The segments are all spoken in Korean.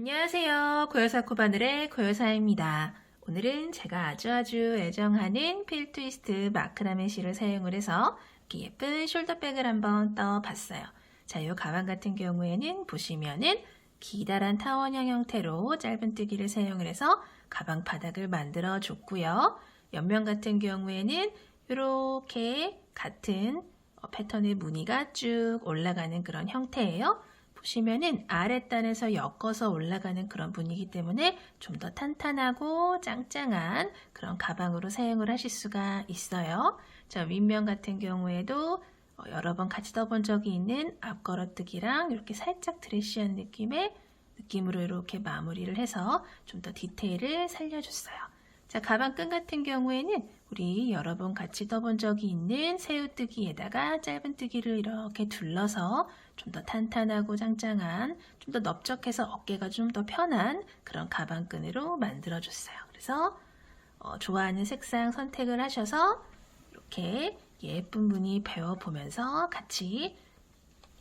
안녕하세요. 고요사 코바늘의 고요사입니다. 오늘은 제가 아주 애정하는 필 트위스트 마크라메 실을 사용을 해서 이렇게 예쁜 숄더백을 한번 떠봤어요. 자, 이 가방 같은 경우에는 보시면은 기다란 타원형 형태로 짧은뜨기를 사용을 해서 가방 바닥을 만들어 줬고요. 옆면 같은 경우에는 이렇게 같은 패턴의 무늬가 쭉 올라가는 그런 형태예요. 보시면은 아랫단에서 엮어서 올라가는 그런 분위기 때문에 좀 더 탄탄하고 짱짱한 그런 가방으로 사용을 하실 수가 있어요. 자, 윗면 같은 경우에도 여러 번 같이 떠본 적이 있는 앞걸어뜨기랑 이렇게 살짝 드레시한 느낌으로 이렇게 마무리를 해서 좀 더 디테일을 살려줬어요. 자, 가방 끈 같은 경우에는 우리 여러 번 같이 떠본 적이 있는 새우뜨기에다가 짧은뜨기를 이렇게 둘러서 좀 더 탄탄하고 짱짱한, 좀 더 넓적해서 어깨가 좀 더 편한 그런 가방끈으로 만들어줬어요. 그래서 좋아하는 색상 선택을 하셔서 이렇게 예쁜 무늬 배워보면서 같이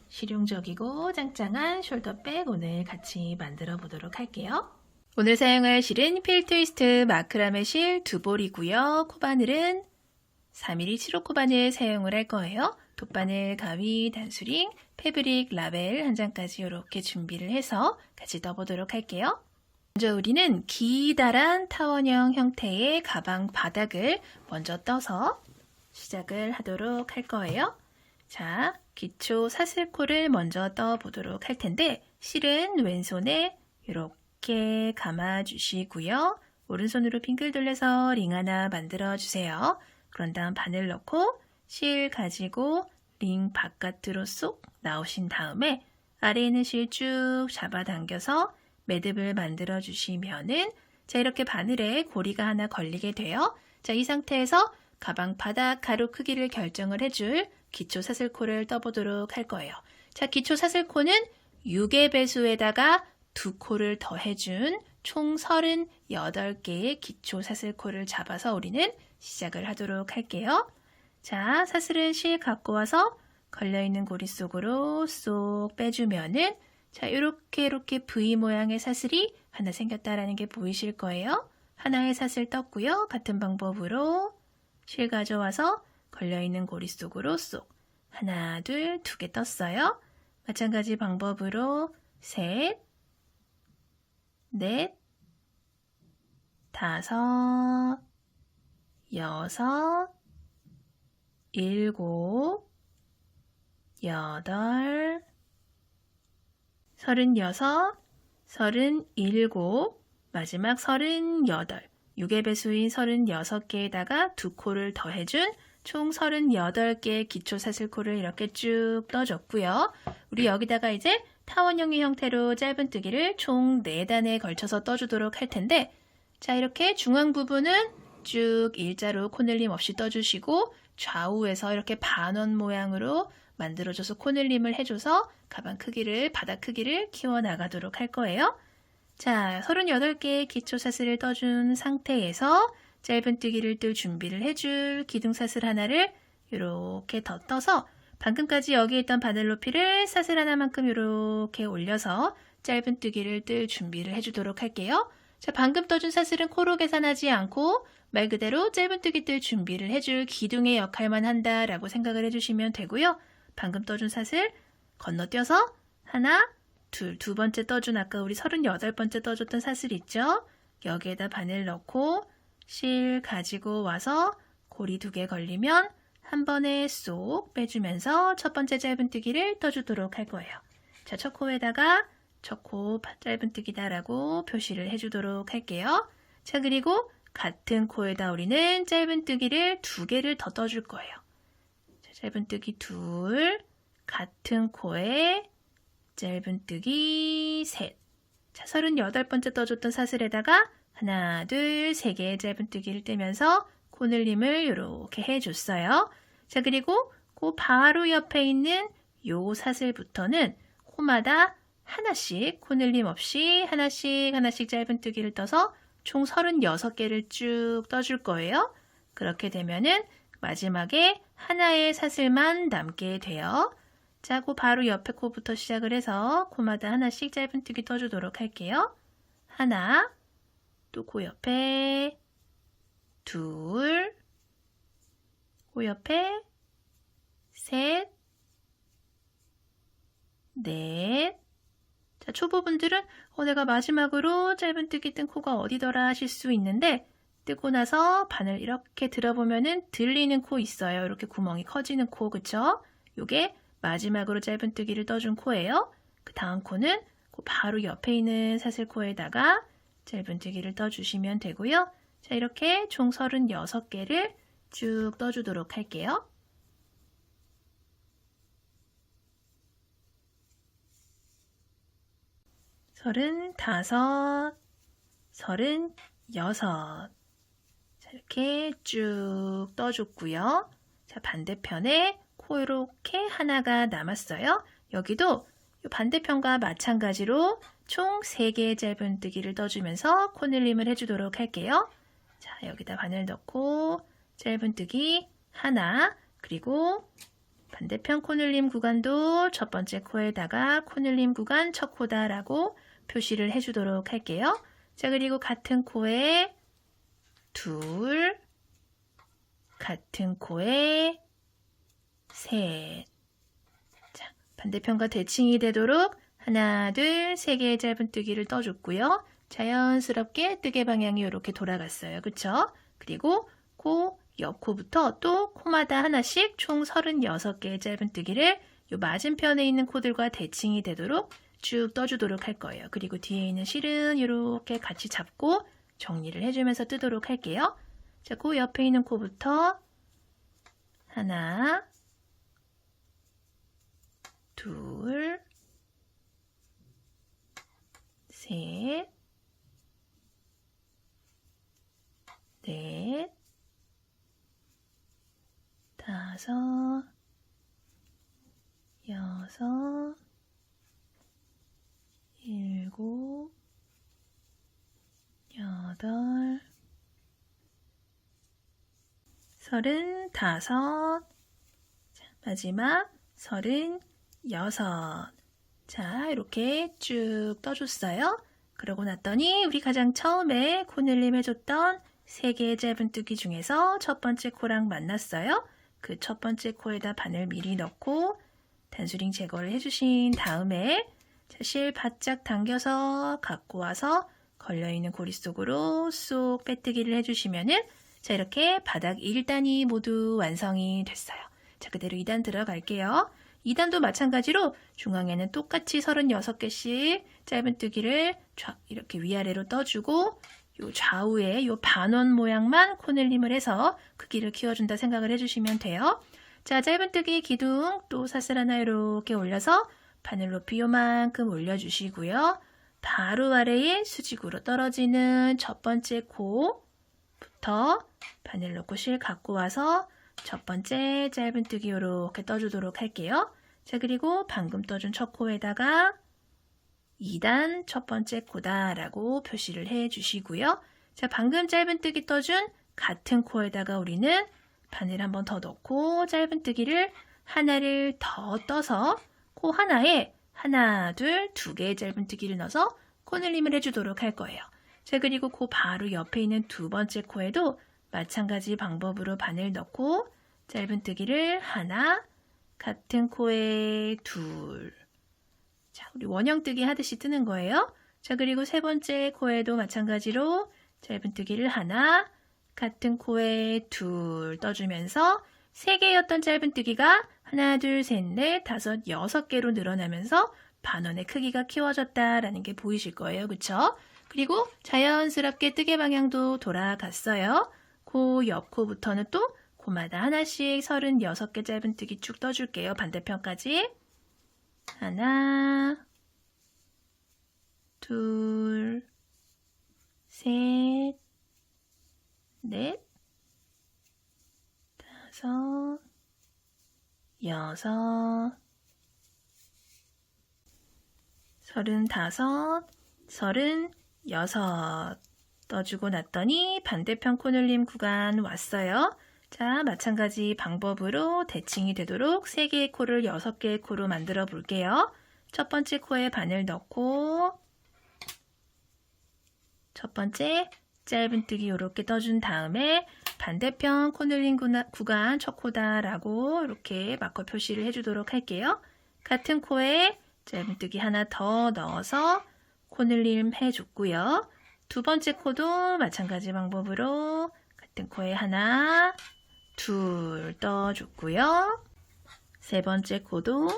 실용적이고 짱짱한 숄더백 오늘 같이 만들어 보도록 할게요. 오늘 사용할 실은 필 트위스트 마크라메 실 2볼이고요. 코바늘은 4mm 7호 코바늘 사용을 할 거예요. 돗바늘, 가위, 단수링, 패브릭, 라벨 한 장까지 이렇게 준비를 해서 같이 떠보도록 할게요. 먼저 우리는 기다란 타원형 형태의 가방 바닥을 먼저 떠서 시작을 하도록 할 거예요. 자, 기초 사슬코를 먼저 떠보도록 할 텐데 실은 왼손에 이렇게 감아주시고요. 오른손으로 빙글 돌려서 링 하나 만들어주세요. 그런 다음 바늘 넣고 실 가지고 링 바깥으로 쏙 나오신 다음에 아래에 있는 실 쭉 잡아당겨서 매듭을 만들어 주시면은 자, 이렇게 바늘에 고리가 하나 걸리게 돼요. 자, 이 상태에서 가방 바닥 가로 크기를 결정을 해줄 기초 사슬코를 떠보도록 할 거예요. 자, 기초 사슬코는 6의 배수에다가 2코를 더해준 총 38개의 기초 사슬코를 잡아서 우리는 시작을 하도록 할게요. 자, 사슬은 실 갖고 와서 걸려있는 고리 속으로 쏙 빼주면은 자, 이렇게 V 모양의 사슬이 하나 생겼다라는 게 보이실 거예요. 하나의 사슬 떴고요. 같은 방법으로 실 가져와서 걸려있는 고리 속으로 쏙 하나, 둘, 2개 떴어요. 마찬가지 방법으로 셋, 넷, 다섯, 여섯, 일곱, 여덟, 36, 37, 마지막 38, 6의 배수인 36개에다가 2코를 더해준 총 38개의 기초 사슬코를 이렇게 쭉 떠줬고요. 우리 여기다가 이제 타원형의 형태로 짧은뜨기를 총 4단에 걸쳐서 떠주도록 할 텐데 자, 이렇게 중앙 부분은 쭉 일자로 코늘림 없이 떠주시고 좌우에서 이렇게 반원 모양으로 만들어줘서 코늘림을 해줘서 가방 크기를, 바닥 크기를 키워나가도록 할 거예요. 자, 38개의 기초 사슬을 떠준 상태에서 짧은뜨기를 뜰 준비를 해줄 기둥사슬 하나를 이렇게 더 떠서 방금까지 여기 있던 바늘 높이를 사슬 하나만큼 이렇게 올려서 짧은뜨기를 뜰 준비를 해주도록 할게요. 자, 방금 떠준 사슬은 코로 계산하지 않고 말 그대로 짧은뜨기 뜰 준비를 해줄 기둥의 역할만 한다라고 생각을 해주시면 되고요. 방금 떠준 사슬 건너뛰어서 하나, 둘, 두 번째 떠준 아까 우리 38번째 떠줬던 사슬 있죠? 여기에다 바늘 넣고 실 가지고 와서 고리 2개 걸리면 한 번에 쏙 빼주면서 첫 번째 짧은뜨기를 떠주도록 할 거예요. 자, 첫 코에다가 첫 코 짧은뜨기다라고 표시를 해주도록 할게요. 자, 그리고 같은 코에다 우리는 짧은뜨기를 2개를 더 떠줄 거예요. 자, 짧은뜨기 2, 같은 코에 짧은뜨기 3. 자, 38번째 떠줬던 사슬에다가 하나, 둘, 3개의 짧은뜨기를 떼면서 코늘림을 이렇게 해줬어요. 자, 그리고 그 바로 옆에 있는 요 사슬부터는 코마다 하나씩 코늘림 없이 하나씩 짧은뜨기를 떠서 총 36개를 쭉 떠줄 거예요. 그렇게 되면은 마지막에 하나의 사슬만 남게 돼요. 자, 그 바로 옆에 코부터 시작을 해서 코마다 하나씩 짧은뜨기 떠주도록 할게요. 하나, 또 그 옆에 둘, 그 옆에 셋, 넷. 자, 초보분들은 내가 마지막으로 짧은뜨기 뜬 코가 어디더라 하실 수 있는데 뜨고 나서 바늘 이렇게 들어보면은 들리는 코 있어요. 이렇게 구멍이 커지는 코, 그쵸? 요게 마지막으로 짧은뜨기를 떠준 코예요. 그 다음 코는 그 바로 옆에 있는 사슬코에다가 짧은뜨기를 떠주시면 되고요. 자, 이렇게 총 36개를 쭉 떠주도록 할게요. 35, 36. 자, 이렇게 쭉 떠줬고요. 자, 반대편에 코 이렇게 하나가 남았어요. 여기도 이 반대편과 마찬가지로 총 3개의 짧은뜨기를 떠주면서 코늘림을 해주도록 할게요. 자, 여기다 바늘 넣고 짧은뜨기 하나, 그리고 반대편 코늘림 구간도 첫 번째 코에다가 코늘림 구간 첫 코다라고 표시를 해주도록 할게요. 자, 그리고 같은 코에 둘, 같은 코에 셋. 자, 반대편과 대칭이 되도록 하나, 둘, 3개의 짧은뜨기를 떠줬고요. 자연스럽게 뜨개 방향이 이렇게 돌아갔어요. 그쵸? 그리고 코 옆 코부터 또 코마다 하나씩 총 36개의 짧은뜨기를 요 맞은편에 있는 코들과 대칭이 되도록 쭉 떠주도록 할 거예요. 그리고 뒤에 있는 실은 이렇게 같이 잡고 정리를 해주면서 뜨도록 할게요. 자, 그 옆에 있는 코부터 하나, 둘, 셋, 넷, 다섯, 여섯, 일곱, 여덟, 35. 자, 마지막 36. 자, 이렇게 쭉 떠줬어요. 그러고 났더니 우리 가장 처음에 코늘림 해줬던 3개의 짧은뜨기 중에서 첫 번째 코랑 만났어요. 그 첫 번째 코에다 바늘 미리 넣고 단수링 제거를 해주신 다음에 자, 실 바짝 당겨서 갖고 와서 걸려있는 고리 속으로 쏙 빼뜨기를 해주시면은 자, 이렇게 바닥 1단이 모두 완성이 됐어요. 자, 그대로 2단 들어갈게요. 2단도 마찬가지로 중앙에는 똑같이 36개씩 짧은뜨기를 이렇게 위아래로 떠주고 요 좌우에 요 반원 모양만 코늘림을 해서 크기를 키워준다 생각을 해주시면 돼요. 자, 짧은뜨기 기둥 또 사슬 하나 이렇게 올려서 바늘 높이 요만큼 올려주시고요. 바로 아래에 수직으로 떨어지는 첫 번째 코부터 바늘 넣고 실 갖고 와서 첫 번째 짧은뜨기 이렇게 떠주도록 할게요. 자, 그리고 방금 떠준 첫 코에다가 2단 첫 번째 코다라고 표시를 해주시고요. 자, 방금 짧은뜨기 떠준 같은 코에다가 우리는 바늘 한 번 더 넣고 짧은뜨기를 하나를 더 떠서 코 하나에 하나, 둘, 2개의 짧은뜨기를 넣어서 코늘림을 해주도록 할 거예요. 자, 그리고 그 바로 옆에 있는 두 번째 코에도 마찬가지 방법으로 바늘 넣고 짧은뜨기를 하나, 같은 코에 둘. 자, 우리 원형뜨기 하듯이 뜨는 거예요. 자, 그리고 세 번째 코에도 마찬가지로 짧은뜨기를 하나, 같은 코에 둘 떠주면서 3개였던 짧은뜨기가 하나, 둘, 셋, 넷, 다섯, 6개로 늘어나면서 반원의 크기가 키워졌다라는 게 보이실 거예요. 그쵸? 그리고 자연스럽게 뜨개 방향도 돌아갔어요. 코 옆 코부터는 또 코마다 하나씩 36개 짧은뜨기 쭉 떠줄게요. 반대편까지. 하나, 둘, 셋, 넷, 다섯, 여섯, 35, 36 떠주고 났더니 반대편 코늘림 구간 왔어요. 자, 마찬가지 방법으로 대칭이 되도록 3개의 코를 6개의 코로 만들어 볼게요. 첫 번째 코에 바늘 넣고 첫 번째 짧은뜨기 이렇게 떠준 다음에 반대편 코 늘린 구간 첫 코다 라고 이렇게 마커 표시를 해주도록 할게요. 같은 코에 짧은뜨기 하나 더 넣어서 코 늘림 해줬고요. 두 번째 코도 마찬가지 방법으로 같은 코에 하나, 둘 떠줬고요. 세 번째 코도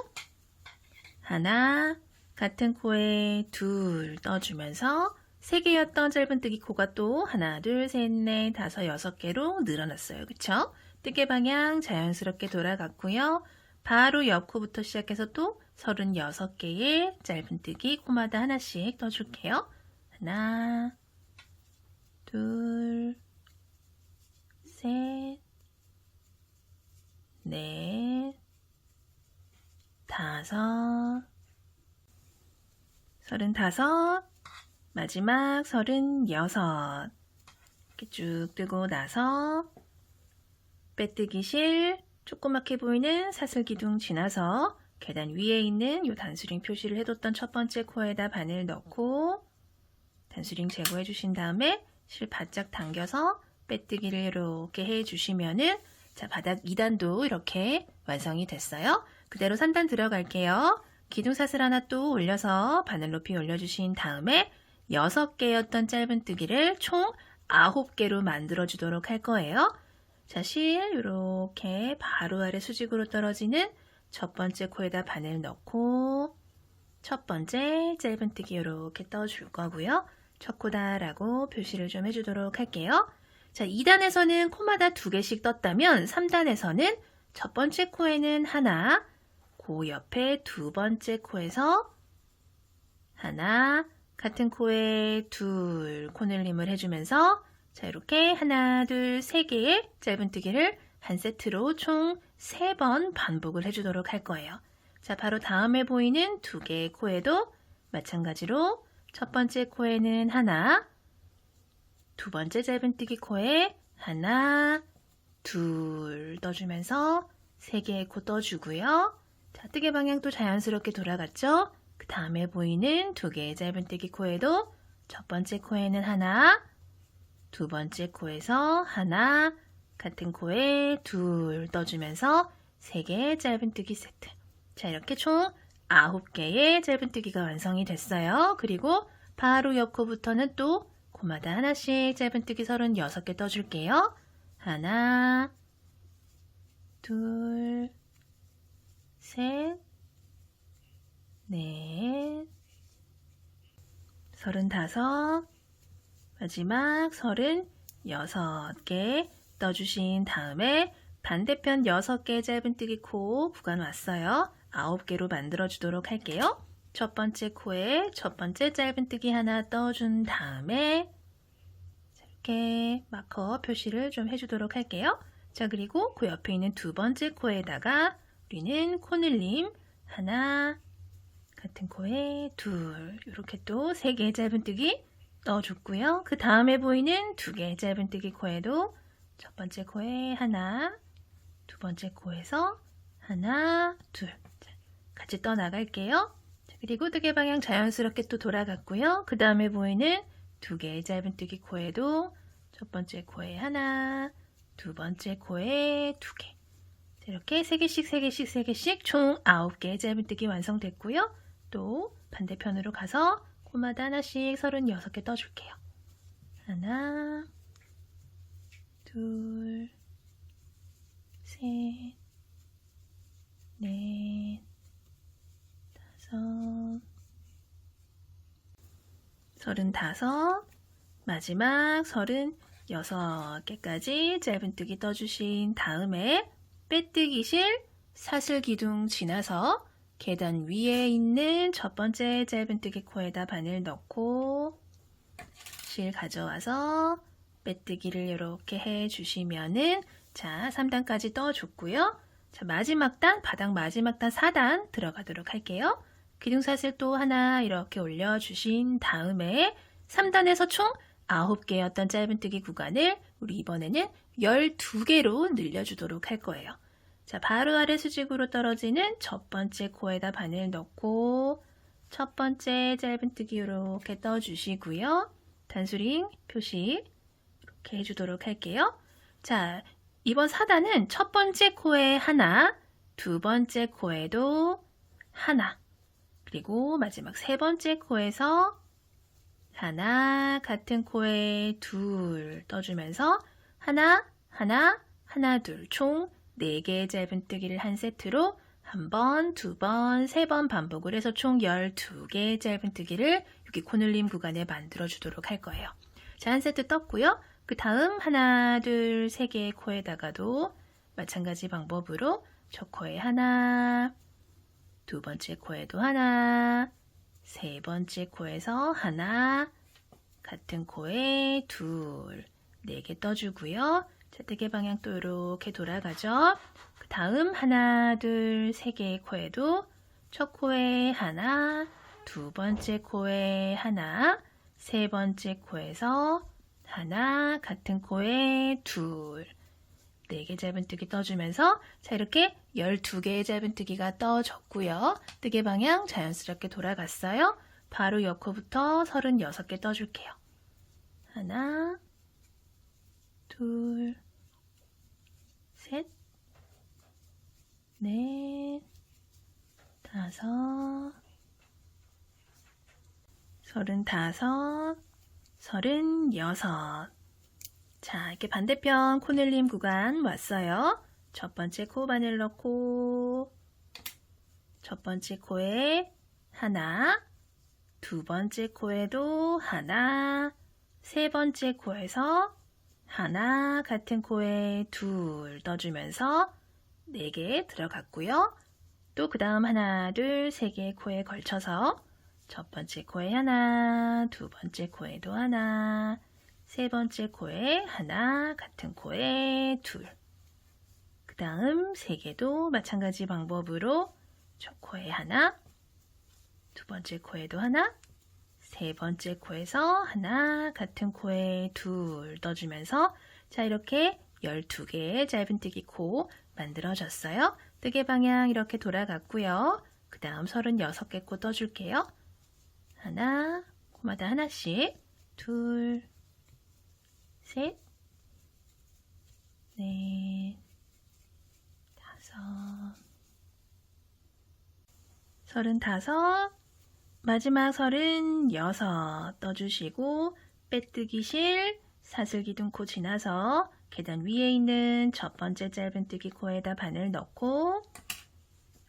하나, 같은 코에 둘 떠주면서 3개였던 짧은뜨기 코가 또 하나, 둘, 셋, 넷, 다섯, 6개로 늘어났어요. 그쵸? 뜨개 방향 자연스럽게 돌아갔고요. 바로 옆 코부터 시작해서 또 36개의 짧은뜨기 코마다 하나씩 떠줄게요. 하나, 둘, 셋, 넷, 다섯, 35, 마지막 36 이렇게 쭉 뜨고 나서 빼뜨기 실 조그맣게 보이는 사슬기둥 지나서 계단 위에 있는 이 단수링 표시를 해뒀던 첫 번째 코에다 바늘 넣고 단수링 제거해 주신 다음에 실 바짝 당겨서 빼뜨기를 이렇게 해주시면은 자, 바닥 2단도 이렇게 완성이 됐어요. 그대로 3단 들어갈게요. 기둥사슬 하나 또 올려서 바늘 높이 올려주신 다음에 6개였던 짧은뜨기를 총 9개로 만들어 주도록 할 거예요. 자, 실 이렇게 바로 아래 수직으로 떨어지는 첫 번째 코에다 바늘 넣고 첫 번째 짧은뜨기 이렇게 떠줄 거고요. 첫 코다라고 표시를 좀 해주도록 할게요. 자, 2단에서는 코마다 2개씩 떴다면 3단에서는 첫 번째 코에는 하나, 그 옆에 두 번째 코에서 하나, 같은 코에 둘 코늘림을 해주면서 자, 이렇게 하나, 둘, 3개의 짧은뜨기를 한 세트로 총 3번 반복을 해주도록 할 거예요. 자, 바로 다음에 보이는 2개의 코에도 마찬가지로 첫 번째 코에는 하나, 두 번째 짧은뜨기 코에 하나, 둘 떠주면서 3개의 코 떠주고요. 자, 뜨개 방향도 자연스럽게 돌아갔죠? 그 다음에 보이는 2개의 짧은뜨기 코에도 첫 번째 코에는 하나, 두 번째 코에서 하나, 같은 코에 둘 떠주면서 3개의 짧은뜨기 세트. 자, 이렇게 총 9개의 짧은뜨기가 완성이 됐어요. 그리고 바로 옆 코부터는 또 코마다 하나씩 짧은뜨기 36개 떠줄게요. 하나, 둘, 셋, 넷, 35, 마지막 36개 떠주신 다음에 반대편 6개 짧은뜨기 코 구간 왔어요. 9개로 만들어 주도록 할게요. 첫 번째 코에 첫 번째 짧은뜨기 하나 떠준 다음에 이렇게 마커 표시를 좀 해주도록 할게요. 자, 그리고 그 옆에 있는 두 번째 코에다가 우리는 코늘림 하나, 같은 코에 둘, 이렇게 또 3개의 짧은뜨기 넣어줬고요. 그 다음에 보이는 2개의 짧은뜨기 코에도 첫 번째 코에 하나, 두 번째 코에서 하나, 둘. 자, 같이 떠나갈게요. 자, 그리고 뜨개 방향 자연스럽게 또 돌아갔고요. 그 다음에 보이는 2개의 짧은뜨기 코에도 첫 번째 코에 하나, 두 번째 코에 2개. 이렇게 3개씩, 3개씩, 3개씩 총 9개의 짧은뜨기 완성됐고요. 또 반대편으로 가서 코마다 하나씩 36개 떠줄게요. 하나, 둘, 셋, 넷, 다섯, 35, 마지막 36개까지 짧은뜨기 떠주신 다음에 빼뜨기 실 사슬 기둥 지나서 계단 위에 있는 첫 번째 짧은뜨기 코에다 바늘 넣고 실 가져와서 빼뜨기를 이렇게 해주시면은 자, 3단까지 떠줬고요. 자, 마지막 단, 바닥 마지막 단 4단 들어가도록 할게요. 기둥사슬 또 하나 이렇게 올려주신 다음에 3단에서 총 9개였던 짧은뜨기 구간을 우리 이번에는 12개로 늘려주도록 할 거예요. 자, 바로 아래 수직으로 떨어지는 첫 번째 코에다 바늘 넣고 첫 번째 짧은뜨기 이렇게 떠주시고요. 단수링 표시 이렇게 해주도록 할게요. 자, 이번 4단은 첫 번째 코에 하나, 두 번째 코에도 하나, 그리고 마지막 세 번째 코에서 하나, 같은 코에 둘 떠주면서 하나, 하나, 하나, 둘, 총 4개의 짧은뜨기를 한 세트로 한 번, 두 번, 세 번 반복을 해서 총 12개의 짧은뜨기를 여기 코늘림 구간에 만들어 주도록 할 거예요. 자, 한 세트 떴고요. 그 다음 하나, 둘, 세 개의 코에다가도 마찬가지 방법으로 첫 코에 하나, 두 번째 코에도 하나, 세 번째 코에서 하나, 같은 코에 둘, 4개 떠주고요. 자, 뜨개 방향 또 이렇게 돌아가죠. 그 다음 하나, 둘, 세 개의 코에도 첫 코에 하나, 두 번째 코에 하나, 세 번째 코에서 하나, 같은 코에 둘, 4개 짧은뜨기 떠주면서 자, 이렇게 12개의 짧은뜨기가 떠졌고요. 뜨개 방향 자연스럽게 돌아갔어요. 바로 옆코부터 36개 떠줄게요. 하나, 둘, 셋, 넷, 다섯, 35, 36. 자, 이렇게 반대편 코늘림 구간 왔어요. 첫 번째 코 바늘 넣고 첫 번째 코에 하나, 두 번째 코에도 하나, 세 번째 코에서 하나, 같은 코에 둘 떠주면서 4개 들어갔고요. 또 그 다음 하나, 둘, 세 개의 코에 걸쳐서 첫 번째 코에 하나, 두 번째 코에도 하나, 세 번째 코에 하나, 같은 코에 둘. 그 다음 3개도 마찬가지 방법으로 첫 코에 하나, 두 번째 코에도 하나, 세 번째 코에서 하나, 같은 코에 둘 떠주면서 자, 이렇게 12개의 짧은뜨기 코 만들어졌어요. 뜨개 방향 이렇게 돌아갔고요. 그 다음 36개 코 떠줄게요. 하나, 코마다 하나씩, 둘, 셋, 넷, 다섯, 35, 마지막 36 떠주시고 빼뜨기 실, 사슬기둥 코 지나서 계단 위에 있는 첫 번째 짧은뜨기 코에다 바늘 넣고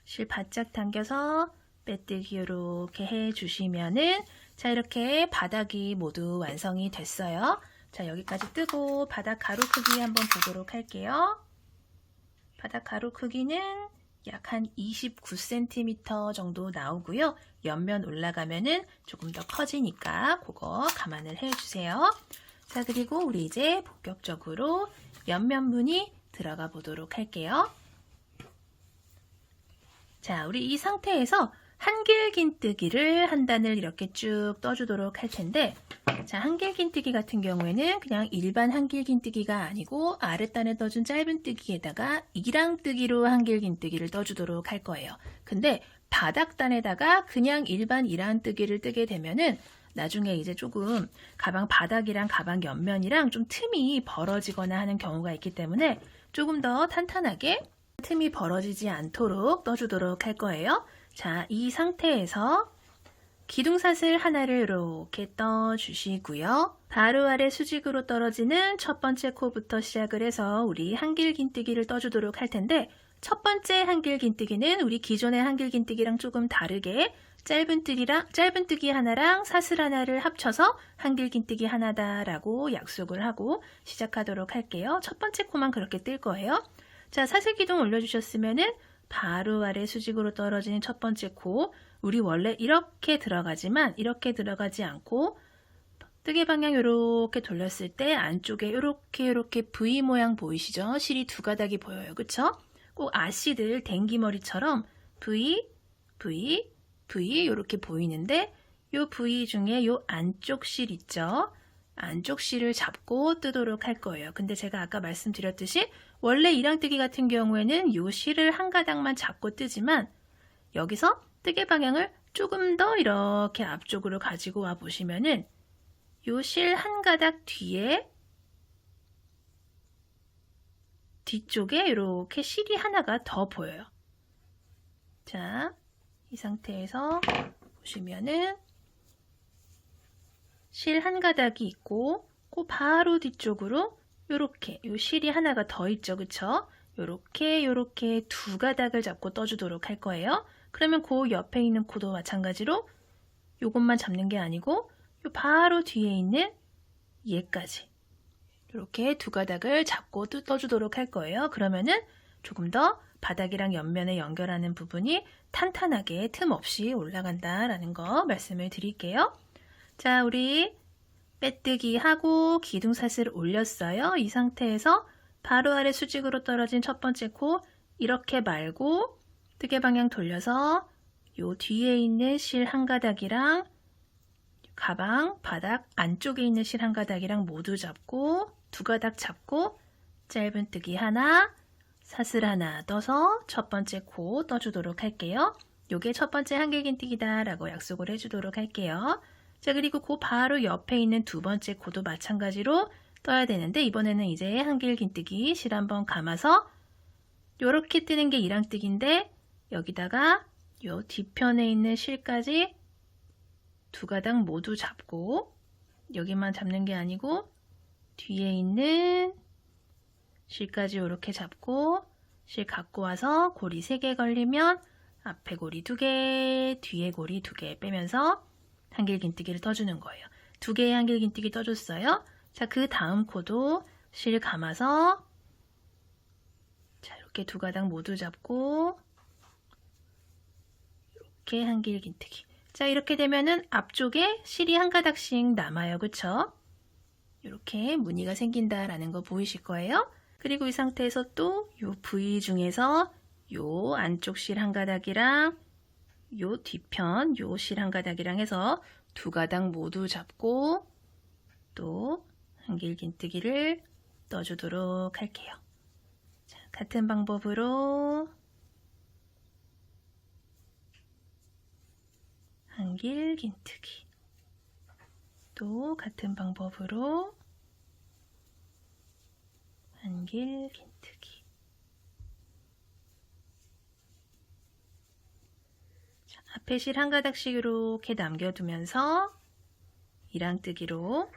실 바짝 당겨서 빼뜨기 이렇게 해주시면은 자, 이렇게 바닥이 모두 완성이 됐어요. 자, 여기까지 뜨고 바닥 가로 크기 한번 보도록 할게요. 바닥 가로 크기는 약 한 29cm 정도 나오고요. 옆면 올라가면은 조금 더 커지니까 그거 감안을 해주세요. 자, 그리고 우리 이제 본격적으로 옆면 무늬 들어가 보도록 할게요. 자, 우리 이 상태에서 한길긴뜨기를 한 단을 이렇게 쭉 떠주도록 할 텐데 자, 한길긴뜨기 같은 경우에는 그냥 일반 한길긴뜨기가 아니고 아랫단에 떠준 짧은뜨기에다가 이랑뜨기로 한길긴뜨기를 떠주도록 할 거예요. 근데 바닥단에다가 그냥 일반 이랑뜨기를 뜨게 되면은 나중에 이제 조금 가방 바닥이랑 가방 옆면이랑 좀 틈이 벌어지거나 하는 경우가 있기 때문에 조금 더 탄탄하게 틈이 벌어지지 않도록 떠주도록 할 거예요. 자, 이 상태에서 기둥사슬 하나를 이렇게 떠주시고요. 바로 아래 수직으로 떨어지는 첫 번째 코부터 시작을 해서 우리 한길긴뜨기를 떠주도록 할 텐데 첫 번째 한길긴뜨기는 우리 기존의 한길긴뜨기랑 조금 다르게 짧은뜨기 하나랑 사슬 하나를 합쳐서 한길긴뜨기 하나다라고 약속을 하고 시작하도록 할게요. 첫 번째 코만 그렇게 뜰 거예요. 자, 사슬기둥 올려주셨으면은 바로 아래 수직으로 떨어지는 첫 번째 코 우리 원래 이렇게 들어가지만 이렇게 들어가지 않고 뜨개 방향 이렇게 돌렸을 때 안쪽에 이렇게 V 모양 보이시죠? 실이 두 가닥이 보여요. 그쵸? 꼭 아씨들 댕기머리처럼 V, V, V 이렇게 보이는데 요 V 중에 요 안쪽 실 있죠? 안쪽 실을 잡고 뜨도록 할 거예요. 근데 제가 아까 말씀드렸듯이 원래 이랑뜨기 같은 경우에는 이 실을 한 가닥만 잡고 뜨지만 여기서 뜨개 방향을 조금 더 이렇게 앞쪽으로 가지고 와 보시면은 이 실 한 가닥 뒤에 뒤쪽에 이렇게 실이 하나가 더 보여요. 자, 이 상태에서 보시면은 실 한 가닥이 있고 그 바로 뒤쪽으로 요렇게 요 실이 하나가 더 있죠. 그쵸? 요렇게 두 가닥을 잡고 떠주도록 할 거예요. 그러면 그 옆에 있는 코도 마찬가지로 요것만 잡는 게 아니고 요 바로 뒤에 있는 얘까지 이렇게 두 가닥을 잡고 떠주도록 할 거예요. 그러면은 조금 더 바닥이랑 옆면에 연결하는 부분이 탄탄하게 틈 없이 올라간다라는 거 말씀을 드릴게요. 자, 우리 빼뜨기 하고 기둥사슬 올렸어요. 이 상태에서 바로 아래 수직으로 떨어진 첫 번째 코 이렇게 말고 뜨개 방향 돌려서 요 뒤에 있는 실 한 가닥이랑 가방 바닥 안쪽에 있는 실 한 가닥이랑 모두 잡고 두 가닥 잡고 짧은뜨기 하나, 사슬 하나 떠서 첫 번째 코 떠주도록 할게요. 요게 첫 번째 한길긴뜨기다 라고 약속을 해주도록 할게요. 자, 그리고 그 바로 옆에 있는 두 번째 코도 마찬가지로 떠야 되는데 이번에는 이제 한길긴뜨기 실 한번 감아서 요렇게 뜨는 게 이랑뜨기인데 여기다가 요 뒤편에 있는 실까지 두 가닥 모두 잡고 여기만 잡는 게 아니고 뒤에 있는 실까지 이렇게 잡고 실 갖고 와서 고리 3개 걸리면 앞에 고리 2개, 뒤에 고리 2개 빼면서 한길긴뜨기를 떠주는 거예요. 2개의 한길긴뜨기 떠줬어요. 자, 그 다음 코도 실 감아서 자, 이렇게 두 가닥 모두 잡고 이렇게 한길긴뜨기. 자, 이렇게 되면은 앞쪽에 실이 한 가닥씩 남아요. 그쵸? 이렇게 무늬가 생긴다라는 거 보이실 거예요. 그리고 이 상태에서 또 요 V 중에서 요 안쪽 실 한 가닥이랑 요 뒤편 요 실 한 가닥이랑 해서 두 가닥 모두 잡고 또 한길긴뜨기를 떠주도록 할게요. 자, 같은 방법으로 한길긴뜨기 또 같은 방법으로 한길긴뜨기. 자, 앞에 실 한 가닥씩 이렇게 남겨두면서 이랑뜨기로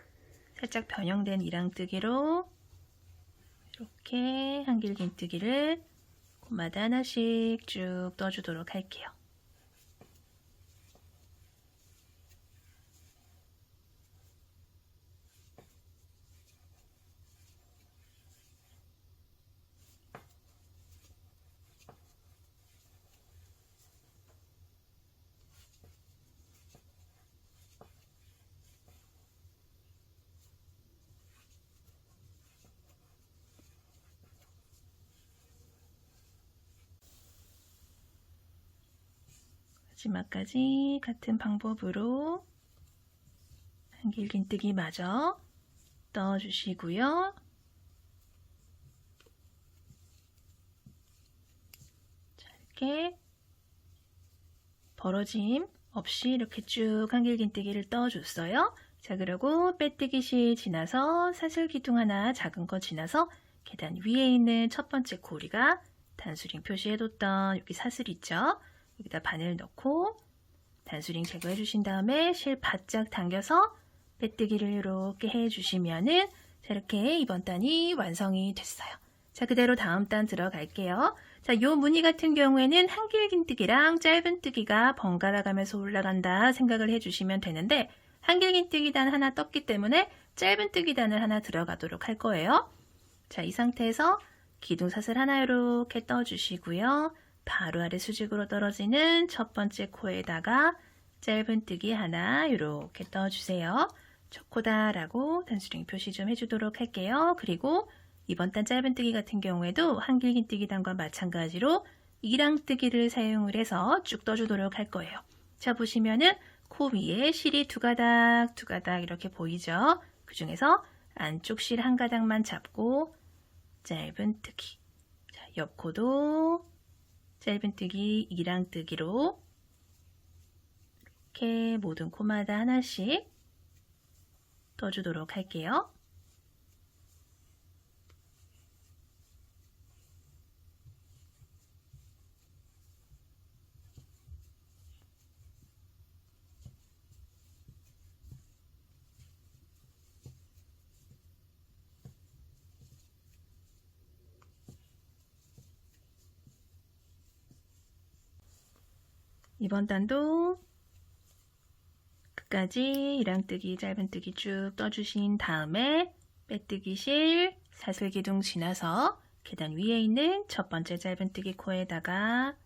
살짝 변형된 이랑뜨기로 이렇게 한길긴뜨기를 코마다 하나씩 쭉 떠주도록 할게요. 마지막까지 같은 방법으로 한길긴뜨기 마저 떠주시고요. 자, 이렇게 벌어짐 없이 이렇게 쭉 한길긴뜨기를 떠줬어요. 자, 그리고 빼뜨기 실 지나서 사슬 기둥 하나 작은 거 지나서 계단 위에 있는 첫 번째 고리가 단수링 표시해뒀던 여기 사슬 있죠? 여기다 바늘 넣고 단수링 제거해 주신 다음에 실 바짝 당겨서 빼뜨기를 이렇게 해주시면은 자, 이렇게 이번 단이 완성이 됐어요. 자, 그대로 다음 단 들어갈게요. 자, 요 무늬 같은 경우에는 한길긴뜨기랑 짧은뜨기가 번갈아 가면서 올라간다 생각을 해주시면 되는데 한길긴뜨기 단 하나 떴기 때문에 짧은뜨기 단을 하나 들어가도록 할 거예요. 자, 이 상태에서 기둥사슬 하나 이렇게 떠주시고요. 바로 아래 수직으로 떨어지는 첫 번째 코에다가 짧은뜨기 하나 이렇게 떠주세요. 첫 코다라고 단수링 표시 좀 해주도록 할게요. 그리고 이번 단 짧은뜨기 같은 경우에도 한길긴뜨기 단과 마찬가지로 이랑뜨기를 사용을 해서 쭉 떠주도록 할 거예요. 자, 보시면은 코 위에 실이 두 가닥 이렇게 보이죠? 그 중에서 안쪽 실 한 가닥만 잡고 짧은뜨기. 자, 옆코도 짧은뜨기, 이랑뜨기로 이렇게 모든 코마다 하나씩 떠주도록 할게요. 이번 단도 끝까지 이랑뜨기, 짧은뜨기 쭉 떠주신 다음에 빼뜨기 실, 사슬기둥 지나서 계단 위에 있는 첫 번째 짧은뜨기 코에다가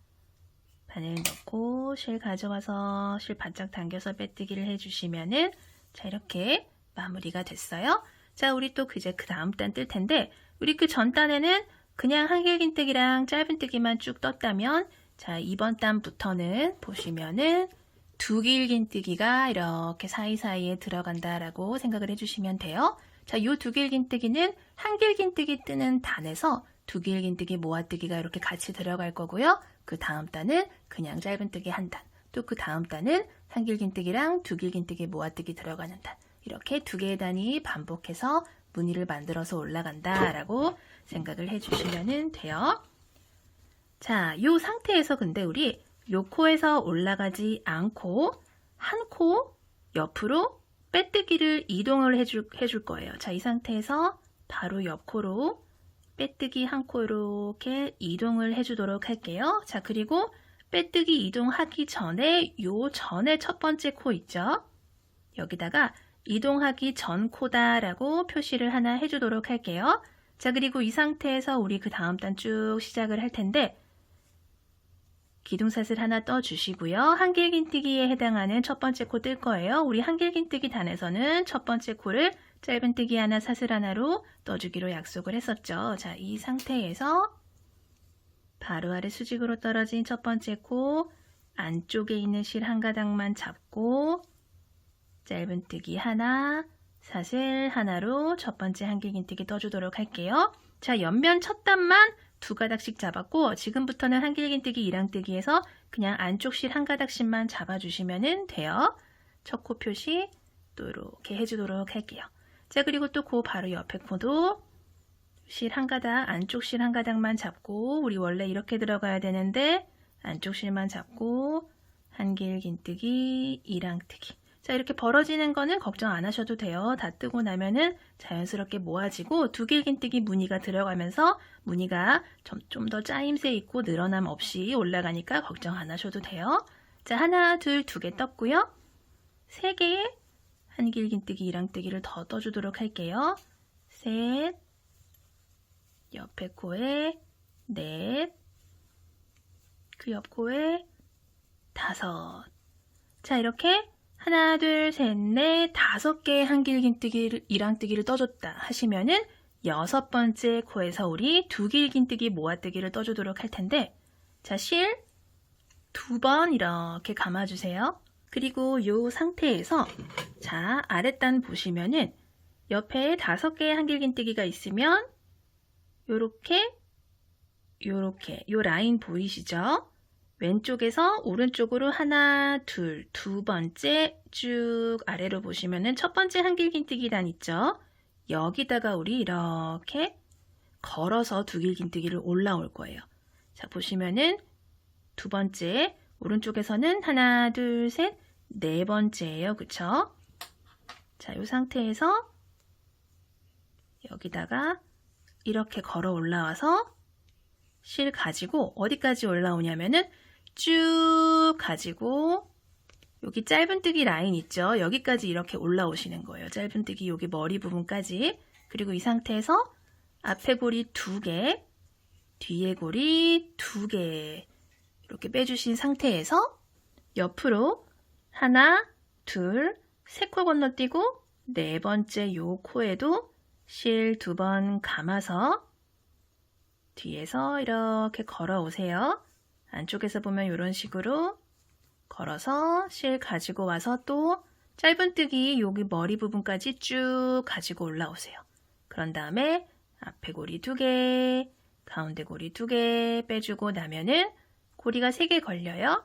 바늘 넣고 실 가져와서 실 바짝 당겨서 빼뜨기를 해주시면은 자, 이렇게 마무리가 됐어요. 자, 우리 또 이제 그 다음 단 뜰 텐데 우리 그 전 단에는 그냥 한길긴뜨기랑 짧은뜨기만 쭉 떴다면 자, 이번 단부터는 보시면은 두길긴뜨기가 이렇게 사이사이에 들어간다라고 생각을 해주시면 돼요. 자, 요 두길긴뜨기는 한길긴뜨기 뜨는 단에서 두길긴뜨기, 모아뜨기가 이렇게 같이 들어갈 거고요. 그 다음 단은 그냥 짧은뜨기 한 단, 또 그 다음 단은 한길긴뜨기랑 두길긴뜨기, 모아뜨기 들어가는 단. 이렇게 두 개의 단이 반복해서 무늬를 만들어서 올라간다라고 생각을 해주시면 돼요. 자, 요 상태에서 근데 우리 요 코에서 올라가지 않고 한 코 옆으로 빼뜨기를 이동을 해줄 거예요. 자, 이 상태에서 바로 옆 코로 빼뜨기 한 코 이렇게 이동을 해주도록 할게요. 자, 그리고 빼뜨기 이동하기 전에 요 전에 첫 번째 코 있죠? 여기다가 이동하기 전 코다라고 표시를 하나 해주도록 할게요. 자, 그리고 이 상태에서 우리 그 다음 단 쭉 시작을 할 텐데 기둥사슬 하나 떠주시고요. 한길긴뜨기에 해당하는 첫 번째 코 뜰 거예요. 우리 한길긴뜨기 단에서는 첫 번째 코를 짧은뜨기 하나, 사슬 하나로 떠주기로 약속을 했었죠. 자, 이 상태에서 바로 아래 수직으로 떨어진 첫 번째 코 안쪽에 있는 실 한 가닥만 잡고 짧은뜨기 하나, 사슬 하나로 첫 번째 한길긴뜨기 떠주도록 할게요. 자, 옆면 첫 단만 두 가닥씩 잡았고 지금부터는 한길긴뜨기, 이랑뜨기에서 그냥 안쪽 실 한 가닥씩만 잡아주시면 돼요. 첫 코 표시 또 이렇게 해주도록 할게요. 자, 그리고 또 그 바로 옆에 코도 실 한 가닥, 안쪽 실 한 가닥만 잡고 우리 원래 이렇게 들어가야 되는데 안쪽 실만 잡고 한길긴뜨기, 이랑뜨기. 자, 이렇게 벌어지는 거는 걱정 안 하셔도 돼요. 다 뜨고 나면은 자연스럽게 모아지고 두길긴뜨기 무늬가 들어가면서 무늬가 좀 더 짜임새 있고 늘어남 없이 올라가니까 걱정 안 하셔도 돼요. 자, 하나, 둘, 두 개 떴고요. 세 개의 한길긴뜨기, 이랑뜨기를 더 떠주도록 할게요. 셋, 옆에 코에 넷, 그 옆 코에 다섯. 자, 이렇게 하나, 둘, 셋, 넷, 다섯 개의 한길긴뜨기를, 이랑뜨기를 떠줬다 하시면은 여섯 번째 코에서 우리 두길긴뜨기, 모아뜨기를 떠주도록 할 텐데 자, 실 두 번 이렇게 감아주세요. 그리고 이 상태에서 자, 아랫단 보시면은 옆에 다섯 개의 한길긴뜨기가 있으면 요렇게 요 라인 보이시죠? 왼쪽에서 오른쪽으로 하나, 둘, 두 번째 쭉 아래로 보시면은 첫 번째 한길긴뜨기 단 있죠? 여기다가 우리 이렇게 걸어서 두길긴뜨기를 올라올 거예요. 자, 보시면은 두 번째 오른쪽에서는 하나, 둘, 셋, 네 번째예요. 그쵸? 자, 이 상태에서 여기다가 이렇게 걸어 올라와서 실 가지고 어디까지 올라오냐면은 쭉 가지고 여기 짧은뜨기 라인 있죠? 여기까지 이렇게 올라오시는 거예요. 짧은뜨기 여기 머리 부분까지. 그리고 이 상태에서 앞에 고리 두 개, 뒤에 고리 두 개 이렇게 빼주신 상태에서 옆으로 하나, 둘, 세 코 건너뛰고 네 번째 요 코에도 실 두 번 감아서 뒤에서 이렇게 걸어오세요. 안쪽에서 보면 이런 식으로 걸어서 실 가지고 와서 또 짧은뜨기 여기 머리 부분까지 쭉 가지고 올라오세요. 그런 다음에 앞에 고리 2개, 가운데 고리 2개 빼주고 나면은 고리가 3개 걸려요.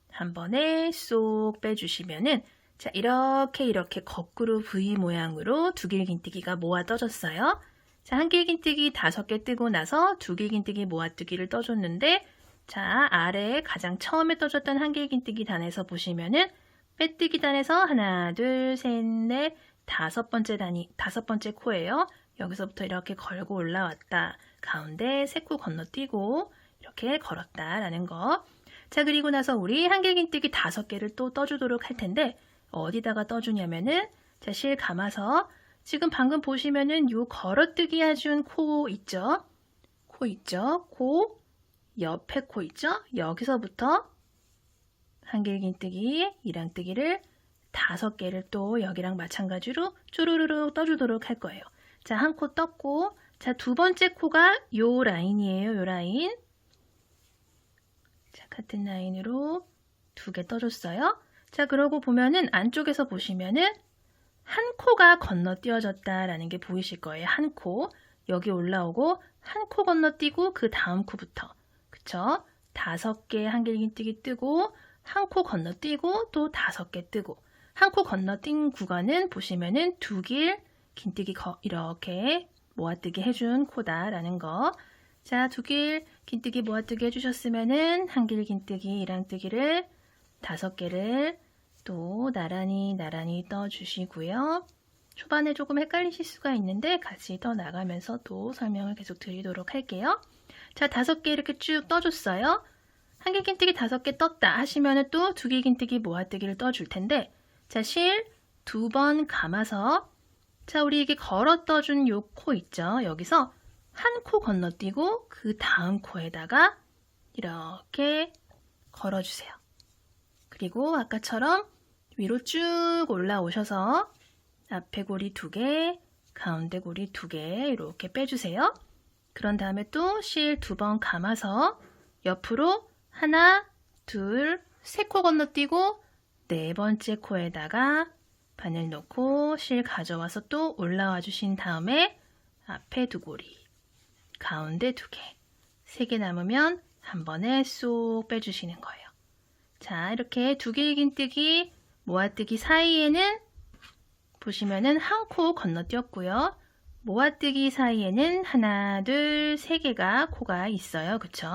한 번에 쏙 빼주시면은 자, 이렇게 거꾸로 V 모양으로 두길긴뜨기가 모아 떠졌어요. 자, 한길긴뜨기 5개 뜨고 나서 두길긴뜨기 모아뜨기를 떠줬는데 자, 아래에 가장 처음에 떠줬던 한길긴뜨기 단에서 보시면은 빼뜨기 단에서 하나, 둘, 셋, 넷, 5번째 코예요. 여기서부터 이렇게 걸고 올라왔다. 가운데 3코 건너뛰고 이렇게 걸었다라는 거. 자, 그리고 나서 우리 한길긴뜨기 5개를 또 떠주도록 할 텐데 어디다가 떠주냐면은 자, 실 감아서 지금 방금 보시면은 요 걸어뜨기 해준 코 있죠? 코 있죠? 코 옆에 코 있죠? 여기서부터 한길긴뜨기, 이랑뜨기를 5개를 또 여기랑 마찬가지로 쪼르르륵 떠주도록 할 거예요. 자, 한 코 떴고 자, 2번째 코가 요 라인이에요. 요 라인. 자, 같은 라인으로 2개 떠줬어요. 자, 그러고 보면은 안쪽에서 보시면은 한 코가 건너뛰어졌다라는 게 보이실 거예요. 한 코. 여기 올라오고 한 코 건너뛰고 그 다음 코부터. 그쵸? 5개 한길긴뜨기 뜨고 한 코 건너뛰고 또 5개 뜨고 한 코 건너뛴 구간은 보시면은 2길 긴뜨기 이렇게 모아뜨기 해준 코다라는 거. 자, 2길 긴뜨기 모아뜨기 해주셨으면은 한길긴뜨기, 이랑뜨기를 5개를 또 나란히 떠주시고요. 초반에 조금 헷갈리실 수가 있는데 같이 더 나가면서 또 설명을 계속 드리도록 할게요. 자, 5개 이렇게 쭉 떠줬어요. 한길긴뜨기 5개 떴다 하시면은 또 2길긴뜨기 모아뜨기를 떠줄 텐데 자, 실 2번 감아서 자, 우리 이게 걸어 떠준 요 코 있죠? 여기서 한 코 건너뛰고 그 다음 코에다가 이렇게 걸어주세요. 그리고 아까처럼 위로 쭉 올라오셔서 앞에 고리 2개, 가운데 고리 2개 이렇게 빼주세요. 그런 다음에 또 실 2번 감아서 옆으로 하나, 둘, 3코 건너뛰고 4번째 코에다가 바늘 넣고 실 가져와서 또 올라와 주신 다음에 앞에 2고리, 가운데 2개, 3개 남으면 한 번에 쏙 빼주시는 거예요. 자, 이렇게 두길긴뜨기, 모아뜨기 사이에는 보시면은 한 코 건너뛰었고요. 모아뜨기 사이에는 하나, 둘, 3개가 코가 있어요. 그쵸?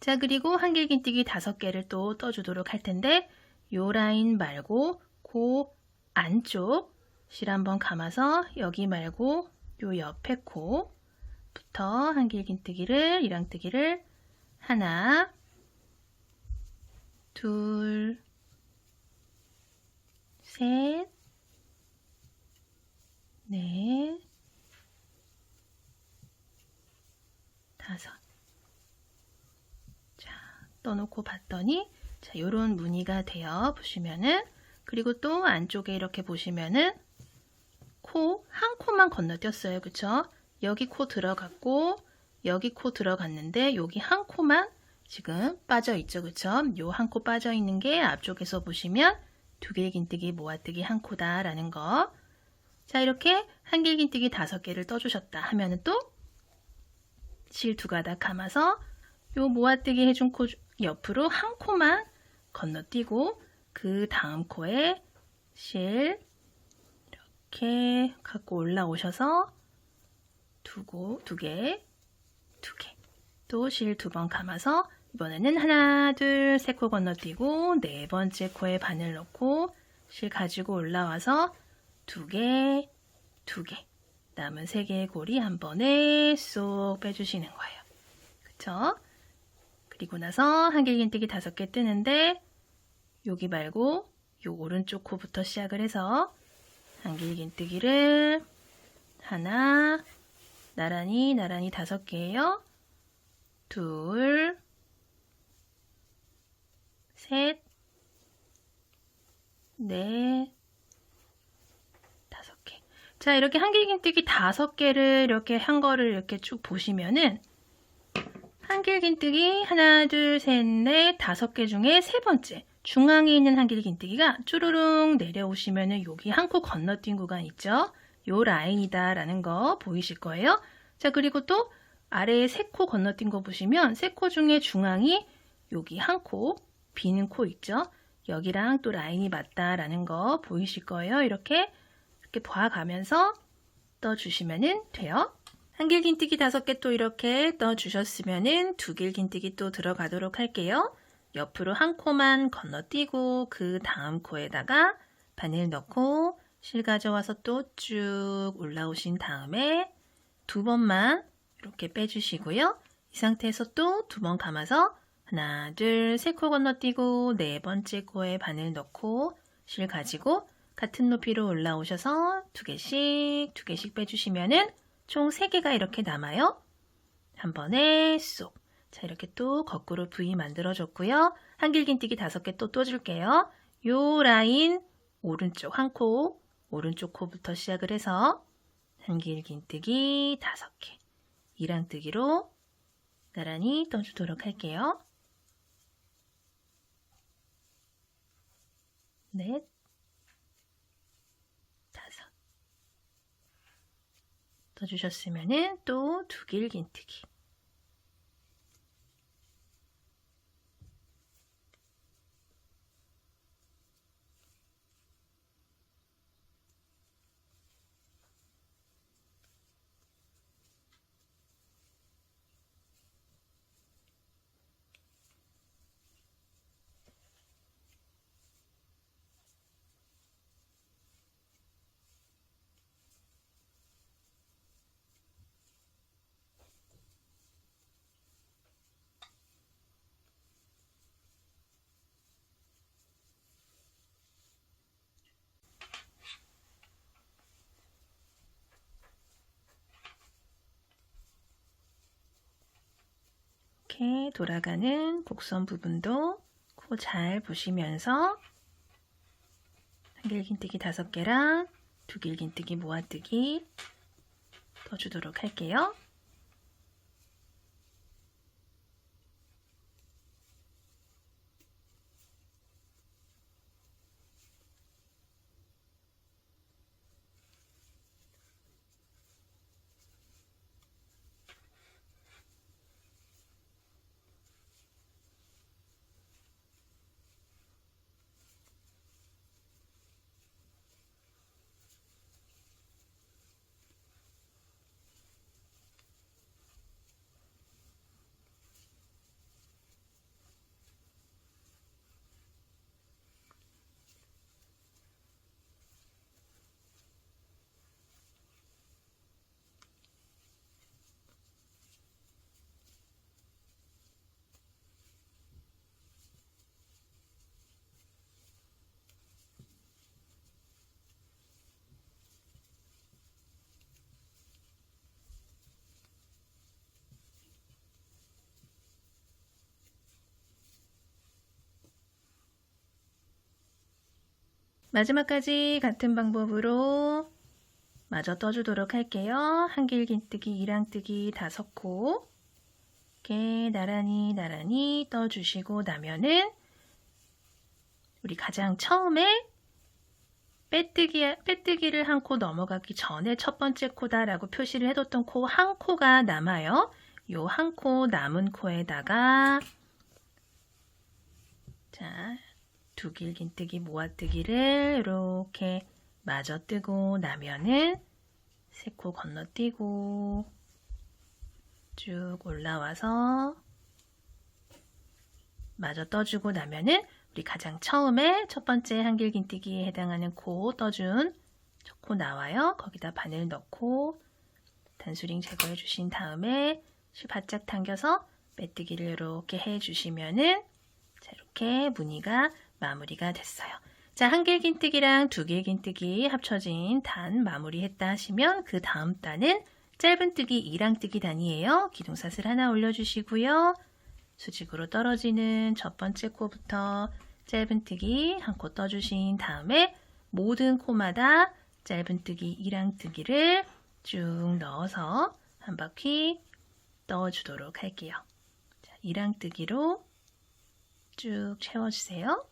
자, 그리고 한길긴뜨기 5개를 또 떠주도록 할 텐데 요 라인 말고 그 안쪽 실 한번 감아서 여기 말고 요 옆에 코부터 한길긴뜨기를, 이랑뜨기를 하나, 둘, 셋, 넷, 5. 자, 떠놓고 봤더니 자, 요런 무늬가 되어 보시면은 그리고 또 안쪽에 이렇게 보시면은 코, 한 코만 건너뛰었어요. 그쵸? 여기 코 들어갔고 여기 코 들어갔는데 여기 한 코만 지금 빠져 있죠. 그쵸? 요 한 코 빠져 있는 게 앞쪽에서 보시면 두길긴뜨기 모아뜨기 한 코다라는 거. 자, 이렇게 한길긴뜨기 5개를 떠주셨다 하면은 또 실 2가닥 감아서 요 모아뜨기 해준 코 옆으로 한 코만 건너뛰고 그 다음 코에 실 이렇게 갖고 올라오셔서 2개 또 실 2번 감아서 이번에는 하나, 둘, 3코 건너뛰고 4번째 코에 바늘 넣고 실 가지고 올라와서 2개 남은 3개의 고리 한 번에 쏙 빼주시는 거예요. 그쵸? 그리고 나서 한길긴뜨기 5개 뜨는데 여기 말고 요 오른쪽 코부터 시작을 해서 한길긴뜨기를 하나, 나란히 5개예요. 둘, 셋, 넷, 5개. 자, 이렇게 한길긴뜨기 5개를 이렇게 한 거를 이렇게 쭉 보시면은 한길긴뜨기 하나, 둘, 셋, 넷, 5개 중에 3번째. 중앙에 있는 한길긴뜨기가 쭈루룽 내려오시면은 여기 한 코 건너뛴 구간 있죠? 요 라인이다 라는 거 보이실 거예요. 자, 그리고 또 아래에 3코 건너뛴 거 보시면 3코 중에 중앙이 여기 한 코, 비는 코 있죠? 여기랑 또 라인이 맞다라는 거 보이실 거예요. 이렇게 봐가면서 떠주시면 돼요. 한길긴뜨기 5개 또 이렇게 떠주셨으면은 2길긴뜨기 또 들어가도록 할게요. 옆으로 한 코만 건너뛰고 그 다음 코에다가 바늘 넣고 실 가져와서 또 쭉 올라오신 다음에 2번만 이렇게 빼주시고요. 이 상태에서 또 2번 감아서 하나, 둘, 3코 건너뛰고 4번째 코에 바늘 넣고 실 가지고 같은 높이로 올라오셔서 2개씩 빼주시면은 총 3개가 이렇게 남아요. 한 번에 쏙. 자, 이렇게 또 거꾸로 V 만들어줬고요. 한길긴뜨기 5개 또 떠줄게요. 요 라인 오른쪽 한 코, 오른쪽 코부터 시작을 해서 한길긴뜨기 5개, 이랑뜨기로 나란히 떠주도록 할게요. 넷, 5. 떠주셨으면은 또 2길긴뜨기. 이렇게 돌아가는 곡선 부분도 코 잘 보시면서 한길긴뜨기 5개랑 2길긴뜨기 모아뜨기 떠주도록 할게요. 마지막까지 같은 방법으로 마저 떠주도록 할게요. 한길긴뜨기, 이랑뜨기 5코 이렇게 나란히 떠주시고 나면은 우리 가장 처음에 빼뜨기를 한 코 넘어가기 전에 첫 번째 코다 라고 표시를 해뒀던 코 한 코가 남아요. 요 한 코 남은 코에다가 자, 2길긴뜨기 모아뜨기를 이렇게 마저 뜨고 나면은 3코 건너뛰고 쭉 올라와서 마저 떠주고 나면은 우리 가장 처음에 첫 번째 한길긴뜨기에 해당하는 코 떠준 첫 코 나와요. 거기다 바늘 넣고 단수링 제거해 주신 다음에 실 바짝 당겨서 빼뜨기를 이렇게 해 주시면은 자, 이렇게 무늬가 마무리가 됐어요. 자, 한길긴뜨기랑 2길긴뜨기 합쳐진 단 마무리했다 하시면 그 다음 단은 짧은뜨기, 이랑뜨기 단이에요. 기둥사슬 하나 올려주시고요. 수직으로 떨어지는 첫 번째 코부터 짧은뜨기 한 코 떠주신 다음에 모든 코마다 짧은뜨기, 이랑뜨기를 쭉 넣어서 한 바퀴 떠주도록 할게요. 자, 이랑뜨기로 쭉 채워주세요.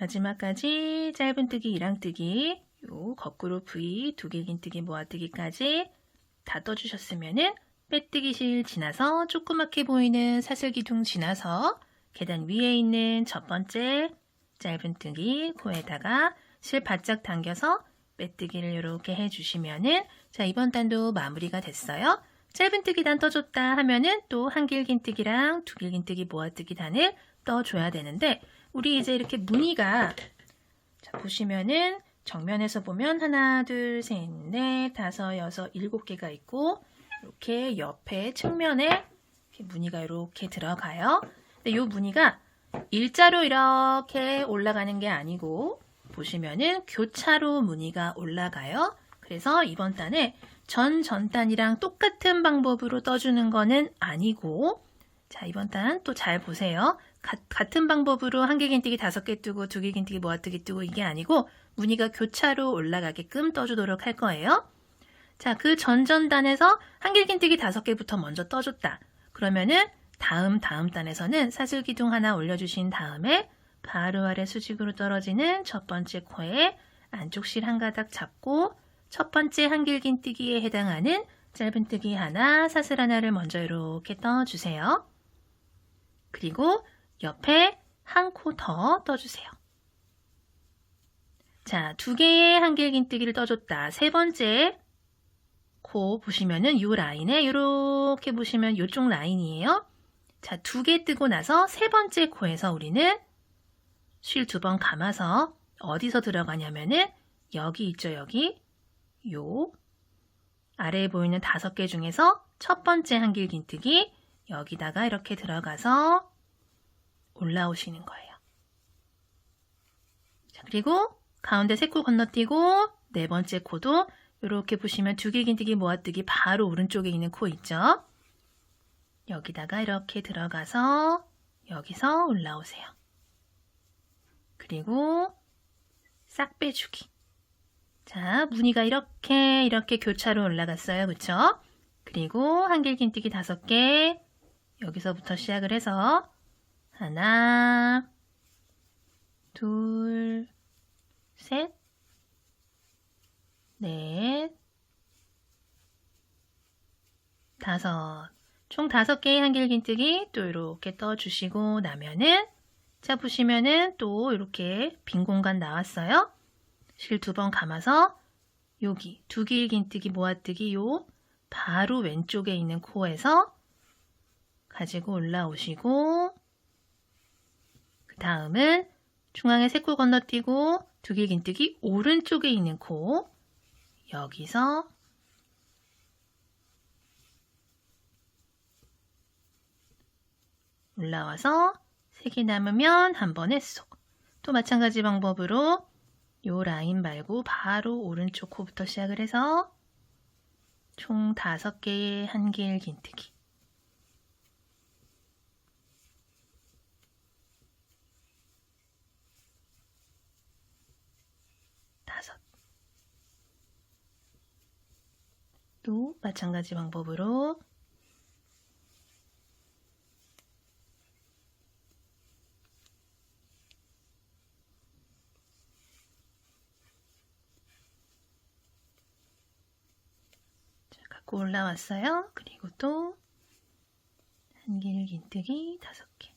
마지막까지 짧은뜨기, 이랑뜨기, 요 거꾸로 V, 두길긴뜨기, 모아뜨기까지 다 떠주셨으면은 빼뜨기실 지나서 조그맣게 보이는 사슬기둥 지나서 계단 위에 있는 첫 번째 짧은뜨기 코에다가 실 바짝 당겨서 빼뜨기를 이렇게 해주시면은 자, 이번 단도 마무리가 됐어요. 짧은뜨기 단 떠줬다 하면은 또 한길긴뜨기랑 두길긴뜨기, 모아뜨기 단을 떠줘야 되는데 우리 이제 이렇게 무늬가 자, 보시면은 정면에서 보면 하나, 둘, 셋, 넷, 다섯, 여섯, 일곱 개가 있고 이렇게 옆에 측면에 이렇게 무늬가 이렇게 들어가요. 근데 이 무늬가 일자로 이렇게 올라가는 게 아니고 보시면은 교차로 무늬가 올라가요. 그래서 이번 단에 전단이랑 똑같은 방법으로 떠주는 거는 아니고 자, 이번 단 또 잘 보세요. 같은 방법으로 한길긴뜨기 5개 뜨고 두길긴뜨기 모아뜨기 뜨고 이게 아니고 무늬가 교차로 올라가게끔 떠주도록 할 거예요. 자, 그 전단에서 한길긴뜨기 5개부터 먼저 떠줬다. 그러면은 다음 단에서는 사슬기둥 하나 올려주신 다음에 바로 아래 수직으로 떨어지는 첫 번째 코에 안쪽 실 한 가닥 잡고 첫 번째 한길긴뜨기에 해당하는 짧은뜨기 하나, 사슬 하나를 먼저 이렇게 떠주세요. 그리고 옆에 한 코 더 떠주세요. 자, 2개의 한길긴뜨기를 떠줬다. 세 번째 코 보시면은 이 라인에 이렇게 보시면 이쪽 라인이에요. 자, 2개 뜨고 나서 세 번째 코에서 우리는 실 2번 감아서 어디서 들어가냐면은 여기 있죠, 여기. 요 아래에 보이는 5개 중에서 첫 번째 한길긴뜨기 여기다가 이렇게 들어가서 올라오시는 거예요. 자, 그리고 가운데 3코 건너뛰고 네 번째 코도 이렇게 보시면 두길긴뜨기 모아뜨기 바로 오른쪽에 있는 코 있죠? 여기다가 이렇게 들어가서 여기서 올라오세요. 그리고 싹 빼주기. 자, 무늬가 이렇게 교차로 올라갔어요. 그쵸? 그리고 한길긴뜨기 5개 여기서부터 시작을 해서 하나, 둘, 셋, 넷, 다섯. 총 5개의 한길긴뜨기 또 이렇게 떠주시고 나면은 자, 보시면은 또 이렇게 빈 공간 나왔어요. 실 2번 감아서 여기 두길긴뜨기 모아뜨기 요 바로 왼쪽에 있는 코에서 가지고 올라오시고 그 다음은 중앙에 3코 건너뛰고 두길긴뜨기 오른쪽에 있는 코 여기서 올라와서 3개 남으면 한 번에 쏙. 또 마찬가지 방법으로 요 라인 말고 바로 오른쪽 코부터 시작을 해서 총 5개의 한길긴뜨기. 또 마찬가지 방법으로 갖고 올라왔어요. 그리고 또 한길긴뜨기 5개.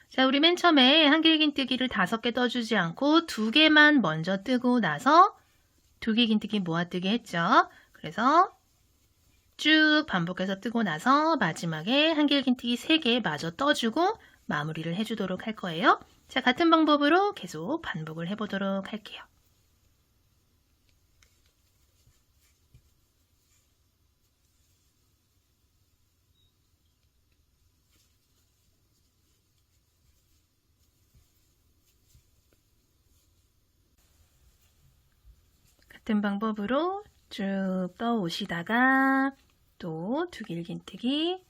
자, 우리 맨 처음에 한길긴뜨기를 5개 떠주지 않고 2개만 먼저 뜨고 나서 두길긴뜨기 모아뜨기 했죠. 그래서 쭉 반복해서 뜨고 나서 마지막에 한길긴뜨기 3개 마저 떠주고 마무리를 해주도록 할 거예요. 자, 같은 방법으로 계속 반복을 해보도록 할게요. 같은 방법으로 쭉 떠오시다가 또 두길긴뜨기,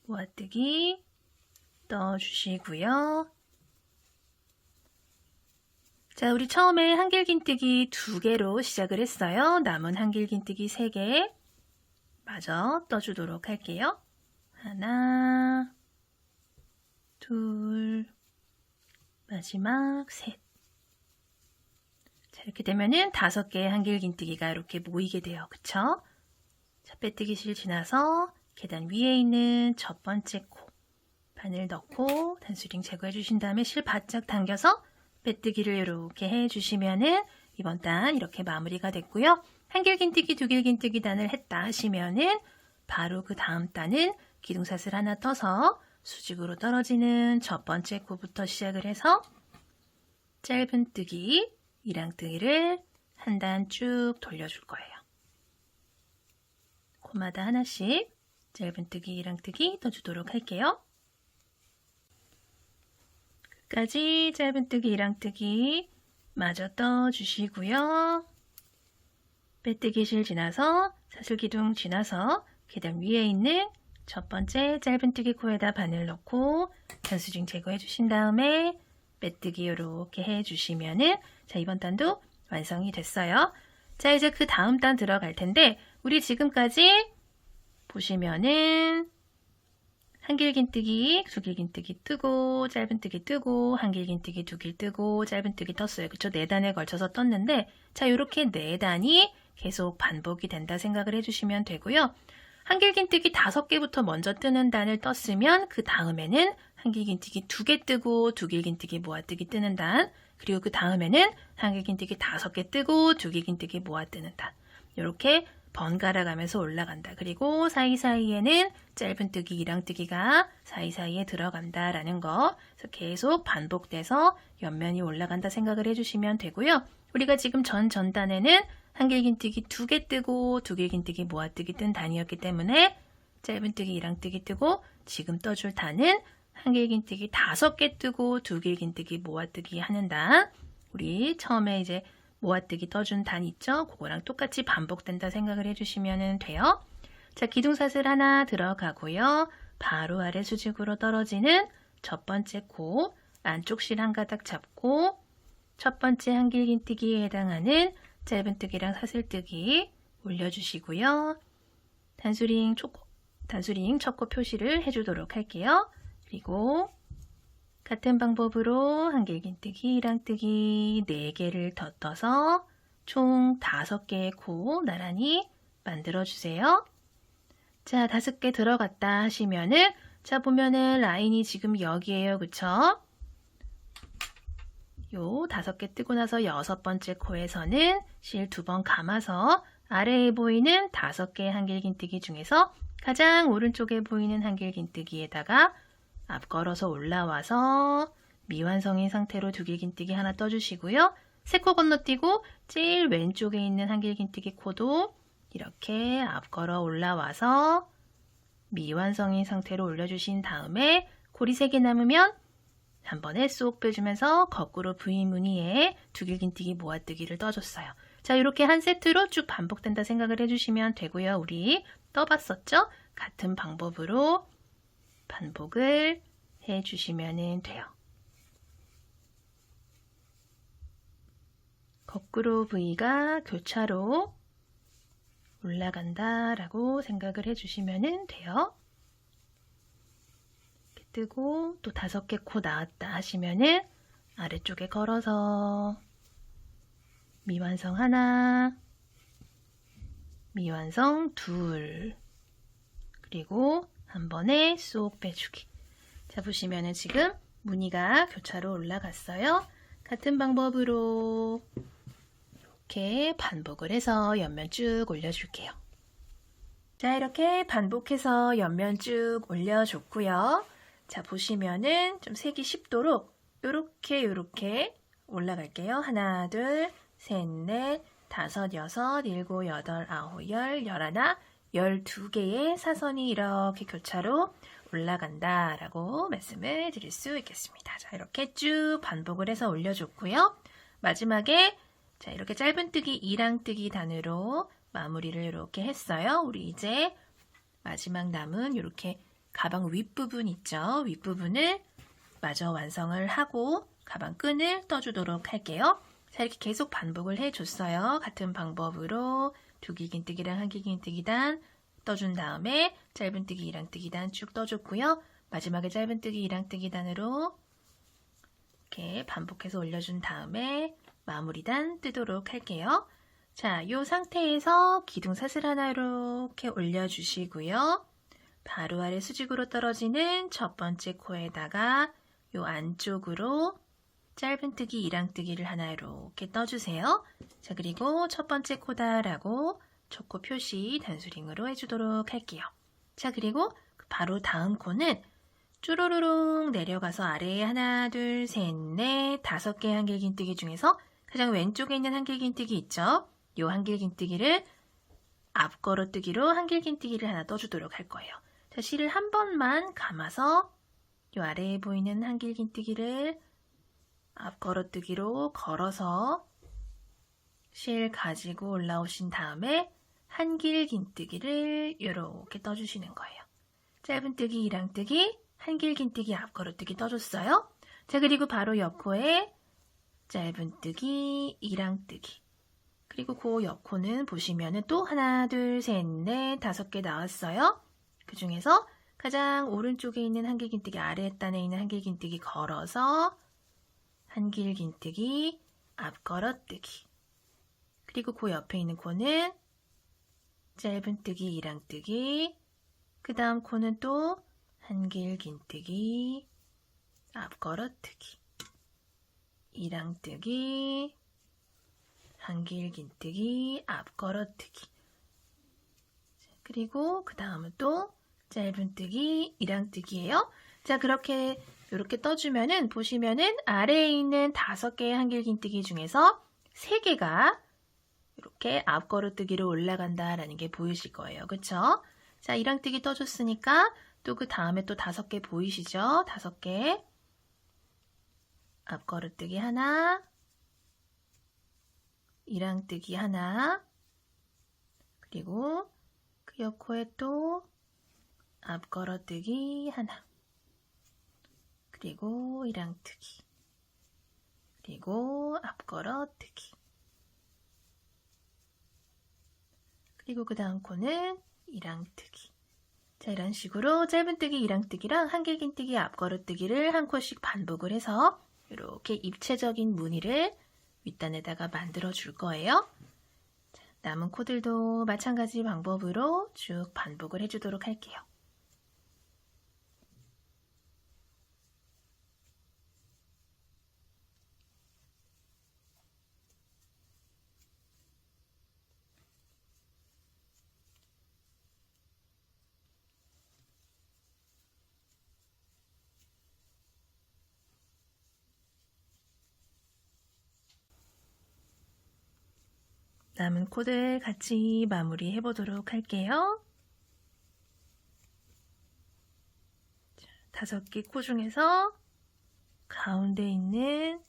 모아뜨기 떠주시고요. 자, 우리 처음에 한길긴뜨기 2개로 시작을 했어요. 남은 한길긴뜨기 3개 마저 떠주도록 할게요. 하나, 둘, 마지막 셋. 자, 이렇게 되면은 5개의 한길긴뜨기가 이렇게 모이게 돼요. 그쵸? 자, 빼뜨기 실 지나서 계단 위에 있는 첫 번째 코 바늘 넣고 단수링 제거해 주신 다음에 실 바짝 당겨서 빼뜨기를 이렇게 해주시면은 이번 단 이렇게 마무리가 됐고요. 한길긴뜨기, 두길긴뜨기 단을 했다 하시면은 바로 그 다음 단은 기둥사슬 하나 떠서 수직으로 떨어지는 첫 번째 코부터 시작을 해서 짧은뜨기, 이랑뜨기를 한 단 쭉 돌려줄 거예요. 코마다 하나씩 짧은뜨기, 이랑뜨기 떠주도록 할게요. 끝까지 짧은뜨기, 이랑뜨기 마저 떠주시고요. 빼뜨기 실 지나서 사슬기둥 지나서 계단 위에 있는 첫 번째 짧은뜨기 코에다 바늘 넣고 단수중 제거해 주신 다음에 빼뜨기 이렇게 해주시면은 자, 이번 단도 완성이 됐어요. 자, 이제 그 다음 단 들어갈 텐데 우리 지금까지 보시면은 한길긴뜨기, 두길긴뜨기 뜨고 짧은뜨기 뜨고 한길긴뜨기, 두길 뜨고 짧은뜨기 떴어요. 그쵸? 4단에 걸쳐서 떴는데 자, 이렇게 4단이 계속 반복이 된다 생각을 해주시면 되고요. 한길긴뜨기 5개부터 먼저 뜨는 단을 떴으면 그 다음에는 한길긴뜨기 2개 뜨고 두길긴뜨기 모아뜨기 뜨는 단, 그리고 그 다음에는 한길긴뜨기 5개 뜨고 두길긴뜨기 모아뜨는 단, 이렇게 번갈아 가면서 올라간다. 그리고 사이사이에는 짧은뜨기, 이랑뜨기가 사이사이에 들어간다라는 거. 그래서 계속 반복돼서 옆면이 올라간다 생각을 해주시면 되고요. 우리가 지금 전단에는 한길긴뜨기 2개 뜨고 두길긴뜨기 모아뜨기 뜬 단이었기 때문에 짧은뜨기, 이랑뜨기 뜨고 지금 떠줄 단은 한길긴뜨기 5개 뜨고 두길긴뜨기 모아뜨기 하는 단. 우리 처음에 이제 모아뜨기 떠준 단 있죠? 그거랑 똑같이 반복된다 생각을 해주시면 돼요. 자, 기둥사슬 하나 들어가고요. 바로 아래 수직으로 떨어지는 첫 번째 코 안쪽 실 한 가닥 잡고 첫 번째 한길긴뜨기에 해당하는 짧은뜨기랑 사슬뜨기 올려주시고요. 단수링 첫 코 표시를 해주도록 할게요. 그리고 같은 방법으로 한길긴뜨기, 이랑뜨기 4개를 더 떠서 총 5개의 코 나란히 만들어주세요. 자, 5개 들어갔다 하시면은 자, 보면은 라인이 지금 여기에요. 그쵸? 요 5개 뜨고 나서 6번째 코에서는 실 2번 감아서 아래에 보이는 5개의 한길긴뜨기 중에서 가장 오른쪽에 보이는 한길긴뜨기에다가 앞걸어서 올라와서 미완성인 상태로 두길긴뜨기 하나 떠주시고요. 3코 건너뛰고 제일 왼쪽에 있는 한길긴뜨기 코도 이렇게 앞걸어 올라와서 미완성인 상태로 올려주신 다음에 고리 3개 남으면 한 번에 쏙 빼주면서 거꾸로 V 무늬에 두길긴뜨기 모아뜨기를 떠줬어요. 자, 이렇게 한 세트로 쭉 반복된다 생각을 해주시면 되고요. 우리 떠봤었죠? 같은 방법으로 반복을 해주시면 돼요. 거꾸로 V가 교차로 올라간다 라고 생각을 해주시면 돼요. 이렇게 뜨고 또 5개 코 나왔다 하시면은 아래쪽에 걸어서 미완성 하나, 미완성 둘, 그리고 한 번에 쏙 빼주기. 자, 보시면은 지금 무늬가 교차로 올라갔어요. 같은 방법으로 이렇게 반복을 해서 옆면 쭉 올려줄게요. 자, 이렇게 반복해서 옆면 쭉 올려줬고요. 자, 보시면은 좀 색이 쉽도록 요렇게 올라갈게요. 하나, 둘, 셋, 넷, 다섯, 여섯, 일곱, 여덟, 아홉, 열, 열하나, 12개의 사선이 이렇게 교차로 올라간다 라고 말씀을 드릴 수 있겠습니다. 자, 이렇게 쭉 반복을 해서 올려줬고요. 마지막에 자, 이렇게 짧은뜨기, 이랑뜨기 단으로 마무리를 이렇게 했어요. 우리 이제 마지막 남은 이렇게 가방 윗부분 있죠? 윗부분을 마저 완성을 하고 가방 끈을 떠주도록 할게요. 자, 이렇게 계속 반복을 해줬어요. 같은 방법으로 두길긴뜨기랑 한길긴뜨기 단 떠준 다음에 짧은뜨기, 이랑뜨기 단 쭉 떠줬고요. 마지막에 짧은뜨기, 이랑뜨기 단으로 이렇게 반복해서 올려준 다음에 마무리단 뜨도록 할게요. 자, 이 상태에서 기둥사슬 하나 이렇게 올려주시고요. 바로 아래 수직으로 떨어지는 첫 번째 코에다가 이 안쪽으로 짧은뜨기, 이랑뜨기를 하나 이렇게 떠주세요. 자, 그리고 첫 번째 코다라고 첫 코 표시 단수링으로 해주도록 할게요. 자, 그리고 바로 다음 코는 쭈루루룩 내려가서 아래에 하나, 둘, 셋, 넷, 5개의 한길긴뜨기 중에서 가장 왼쪽에 있는 한길긴뜨기 있죠? 이 한길긴뜨기를 앞걸어뜨기로 한길긴뜨기를 하나 떠주도록 할 거예요. 자, 실을 한 번만 감아서 이 아래에 보이는 한길긴뜨기를 앞걸어뜨기로 걸어서 실 가지고 올라오신 다음에 한길긴뜨기를 이렇게 떠주시는 거예요. 짧은뜨기, 이랑뜨기, 한길긴뜨기, 앞걸어뜨기 떠줬어요. 자, 그리고 바로 옆코에 짧은뜨기, 이랑뜨기. 그리고 그 옆코는 보시면은 또 하나, 둘, 셋, 넷, 5개 나왔어요. 그 중에서 가장 오른쪽에 있는 한길긴뜨기, 아래 단에 있는 한길긴뜨기 걸어서 한길긴뜨기, 앞걸어뜨기. 그리고 그 옆에 있는 코는 짧은뜨기, 이랑뜨기. 그 다음 코는 또 한길긴뜨기, 앞걸어뜨기, 이랑뜨기, 한길긴뜨기, 앞걸어뜨기. 그리고 그 다음은 또 짧은뜨기, 이랑뜨기예요. 자, 그렇게 이렇게 떠주면은 보시면은 아래에 있는 5개의 한길긴뜨기 중에서 3개가 이렇게 앞걸어뜨기로 올라간다라는 게 보이실 거예요. 그쵸? 자, 이랑뜨기 떠줬으니까 또 그 다음에 또 5개 보이시죠? 5개. 앞걸어뜨기 하나, 이랑뜨기 하나, 그리고 그 옆코에 또 앞걸어뜨기 하나, 그리고 이랑뜨기, 그리고 앞걸어뜨기, 그리고 그 다음 코는 이랑뜨기. 자, 이런 식으로 짧은뜨기, 이랑뜨기랑 한길긴뜨기, 앞걸어뜨기를 한 코씩 반복을 해서 이렇게 입체적인 무늬를 윗단에다가 만들어 줄 거예요. 자, 남은 코들도 마찬가지 방법으로 쭉 반복을 해주도록 할게요. 남은 코들 같이 마무리 해보도록 할게요. 5개 코 중에서 가운데 있는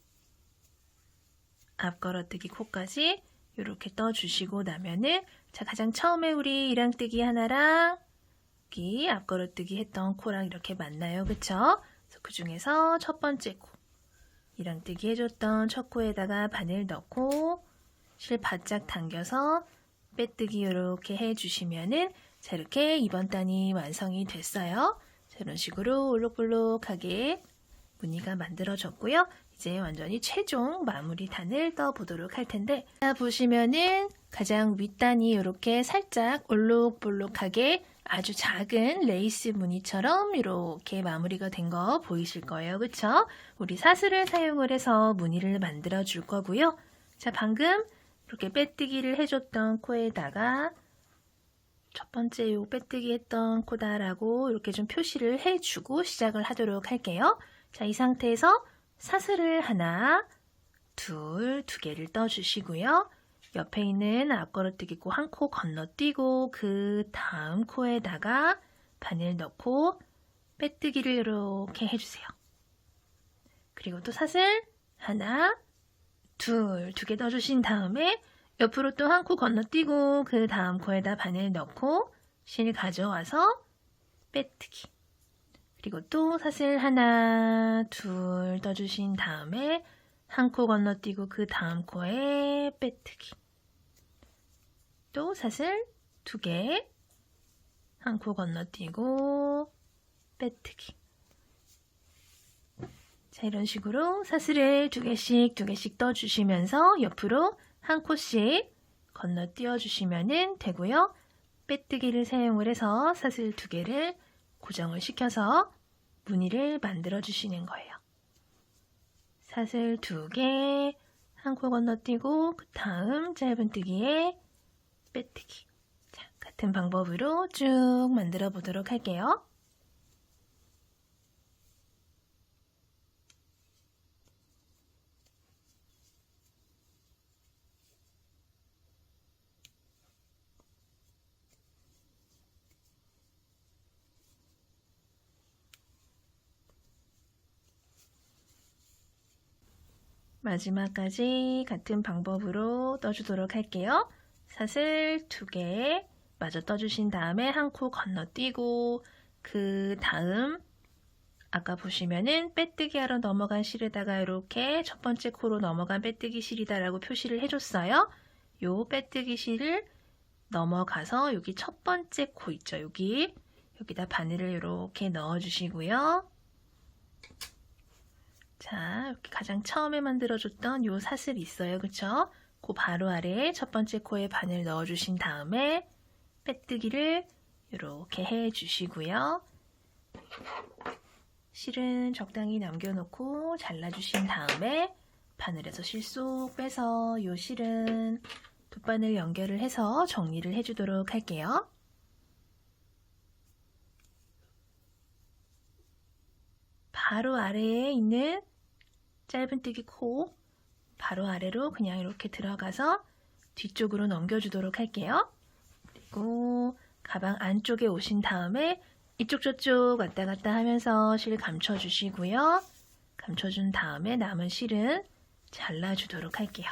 앞걸어뜨기 코까지 이렇게 떠주시고 나면은 자, 가장 처음에 우리 이랑뜨기 하나랑 여기 앞걸어뜨기 했던 코랑 이렇게 만나요. 그쵸? 그래서 그 중에서 첫 번째 코 이랑뜨기 해줬던 첫 코에다가 바늘 넣고 실 바짝 당겨서 빼뜨기 이렇게 해주시면은 자, 이렇게 이번 단이 완성이 됐어요. 자, 이런 식으로 올록볼록하게 무늬가 만들어졌고요. 이제 완전히 최종 마무리 단을 떠보도록 할 텐데 자, 보시면은 가장 윗단이 이렇게 살짝 올록볼록하게 아주 작은 레이스 무늬처럼 이렇게 마무리가 된 거 보이실 거예요. 그쵸? 우리 사슬을 사용을 해서 무늬를 만들어 줄 거고요. 자, 방금 이렇게 빼뜨기를 해줬던 코에다가 첫 번째 요 빼뜨기 했던 코다라고 이렇게 좀 표시를 해주고 시작을 하도록 할게요. 자, 이 상태에서 사슬을 하나, 둘, 2개를 떠주시고요. 옆에 있는 앞걸어뜨기 코 한 코 건너뛰고 그 다음 코에다가 바늘 넣고 빼뜨기를 이렇게 해주세요. 그리고 또 사슬 하나, 둘, 2개 넣어주신 다음에 옆으로 또 한 코 건너뛰고 그 다음 코에다 바늘 넣고 실 가져와서 빼뜨기. 그리고 또 사슬 하나, 둘 떠주신 다음에 한 코 건너뛰고 그 다음 코에 빼뜨기. 또 사슬 2개, 한 코 건너뛰고 빼뜨기. 자, 이런 식으로 사슬을 두 개씩 떠주시면서 옆으로 한 코씩 건너뛰어 주시면 되고요. 빼뜨기를 사용을 해서 사슬 두 개를 고정을 시켜서 무늬를 만들어 주시는 거예요. 사슬 두 개, 한 코 건너뛰고 그 다음 짧은뜨기에 빼뜨기. 자, 같은 방법으로 쭉 만들어 보도록 할게요. 마지막까지 같은 방법으로 떠주도록 할게요. 사슬 두 개 마저 떠주신 다음에 한 코 건너뛰고 그 다음 아까 보시면은 빼뜨기 하러 넘어간 실에다가 이렇게 첫 번째 코로 넘어간 빼뜨기 실이다라고 표시를 해줬어요. 요 빼뜨기 실을 넘어가서 여기 첫 번째 코 있죠. 여기다 바늘을 이렇게 넣어주시고요. 자, 이렇게 가장 처음에 만들어줬던 요 사슬 있어요. 그쵸? 그 바로 아래에 첫 번째 코에 바늘 넣어주신 다음에 빼뜨기를 이렇게 해주시고요. 실은 적당히 남겨놓고 잘라주신 다음에 바늘에서 실 쏙 빼서 요 실은 붓바늘 연결을 해서 정리를 해주도록 할게요. 바로 아래에 있는 짧은뜨기 코 바로 아래로 그냥 이렇게 들어가서 뒤쪽으로 넘겨주도록 할게요. 그리고 가방 안쪽에 오신 다음에 이쪽 저쪽 왔다 갔다 하면서 실 감춰주시고요. 감춰준 다음에 남은 실은 잘라주도록 할게요.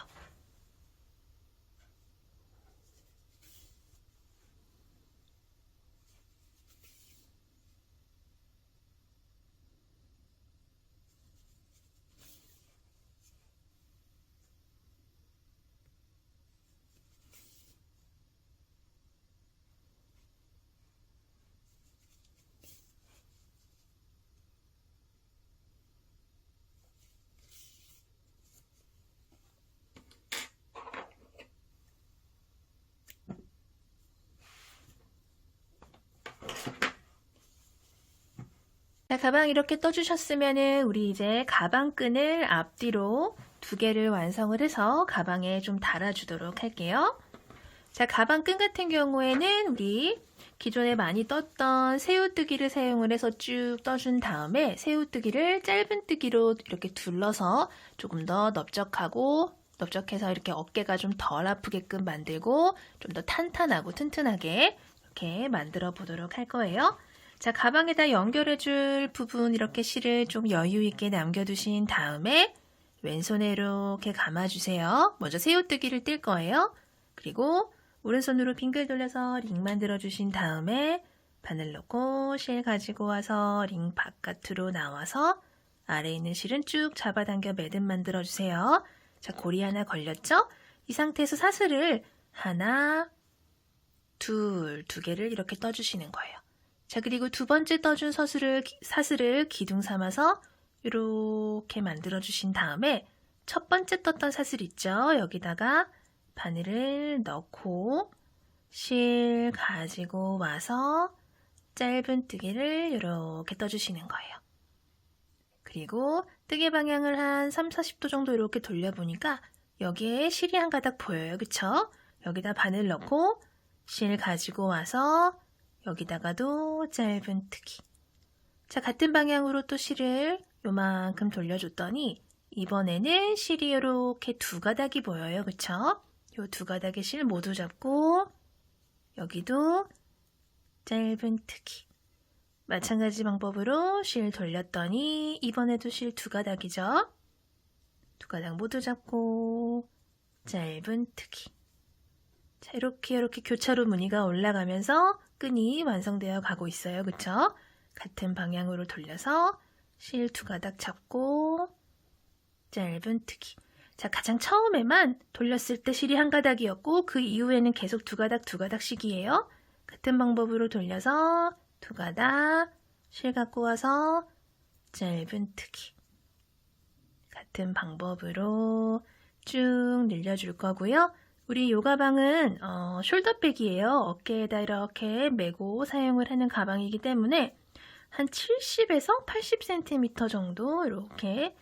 자, 가방 이렇게 떠주셨으면은 우리 이제 가방끈을 앞뒤로 두 개를 완성을 해서 가방에 좀 달아주도록 할게요. 자, 가방끈 같은 경우에는 우리 기존에 많이 떴던 새우뜨기를 사용을 해서 쭉 떠준 다음에 새우뜨기를 짧은뜨기로 이렇게 둘러서 조금 더 넓적해서 이렇게 어깨가 좀 덜 아프게끔 만들고 좀 더 탄탄하고 튼튼하게 이렇게 만들어 보도록 할 거예요. 자, 가방에다 연결해줄 부분 이렇게 실을 좀 여유 있게 남겨두신 다음에 왼손에 이렇게 감아주세요. 먼저 새우뜨기를 뜰 거예요. 그리고 오른손으로 빙글 돌려서 링 만들어주신 다음에 바늘 넣고 실 가지고 와서 링 바깥으로 나와서 아래에 있는 실은 쭉 잡아당겨 매듭 만들어주세요. 자, 고리 하나 걸렸죠? 이 상태에서 사슬을 하나, 두 개를 이렇게 떠주시는 거예요. 자, 그리고 두 번째 떠준 사슬을 기둥 삼아서 이렇게 만들어 주신 다음에 첫 번째 떴던 사슬 있죠? 여기다가 바늘을 넣고 실 가지고 와서 짧은뜨기를 이렇게 떠주시는 거예요. 그리고 뜨개 방향을 한 3, 40도 정도 이렇게 돌려보니까 여기에 실이 한 가닥 보여요. 그쵸? 여기다 바늘 넣고 실 가지고 와서 여기다가도 짧은뜨기. 자, 같은 방향으로 또 실을 요만큼 돌려줬더니 이번에는 실이 이렇게 두 가닥이 보여요. 그쵸? 요 두 가닥의 실 모두 잡고 여기도 짧은뜨기. 마찬가지 방법으로 실 돌렸더니 이번에도 실 두 가닥이죠. 두 가닥 모두 잡고 짧은뜨기. 자, 이렇게 교차로 무늬가 올라가면서 끈이 완성되어 가고 있어요. 그쵸? 같은 방향으로 돌려서 실 두 가닥 잡고 짧은뜨기. 자, 가장 처음에만 돌렸을 때 실이 한 가닥이었고 그 이후에는 계속 두 가닥씩이에요. 같은 방법으로 돌려서 두 가닥 실 갖고 와서 짧은뜨기. 같은 방법으로 쭉 늘려줄 거고요. 우리 요 가방은 숄더백이에요. 어깨에다 이렇게 메고 사용을 하는 가방이기 때문에 한 70에서 80cm 정도 이렇게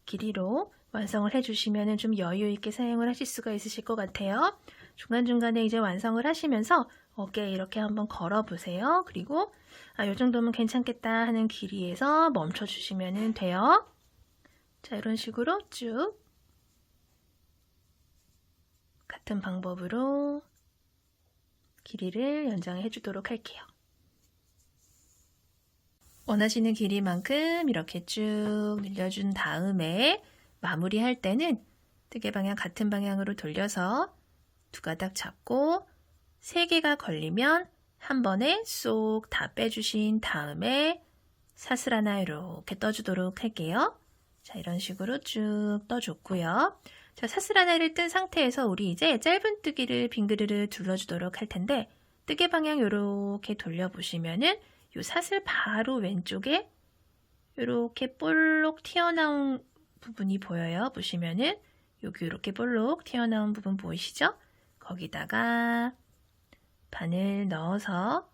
길이로 완성을 해주시면 좀 여유 있게 사용을 하실 수가 있으실 것 같아요. 중간중간에 이제 완성을 하시면서 어깨에 이렇게 한번 걸어 보세요. 그리고 요 정도면 괜찮겠다 하는 길이에서 멈춰 주시면 돼요. 자, 이런 식으로 쭉 같은 방법으로 길이를 연장해 주도록 할게요. 원하시는 길이만큼 이렇게 쭉 늘려준 다음에 마무리할 때는 뜨개 방향 같은 방향으로 돌려서 두 가닥 잡고 3개가 걸리면 한 번에 쏙 다 빼주신 다음에 사슬 하나 이렇게 떠주도록 할게요. 자, 이런 식으로 쭉 떠줬고요. 자, 사슬 하나를 뜬 상태에서 우리 이제 짧은뜨기를 빙그르르 둘러주도록 할 텐데 뜨개 방향 이렇게 돌려보시면은 요 사슬 바로 왼쪽에 이렇게 볼록 튀어나온 부분이 보여요. 보시면은 여기 이렇게 볼록 튀어나온 부분 보이시죠? 거기다가 바늘 넣어서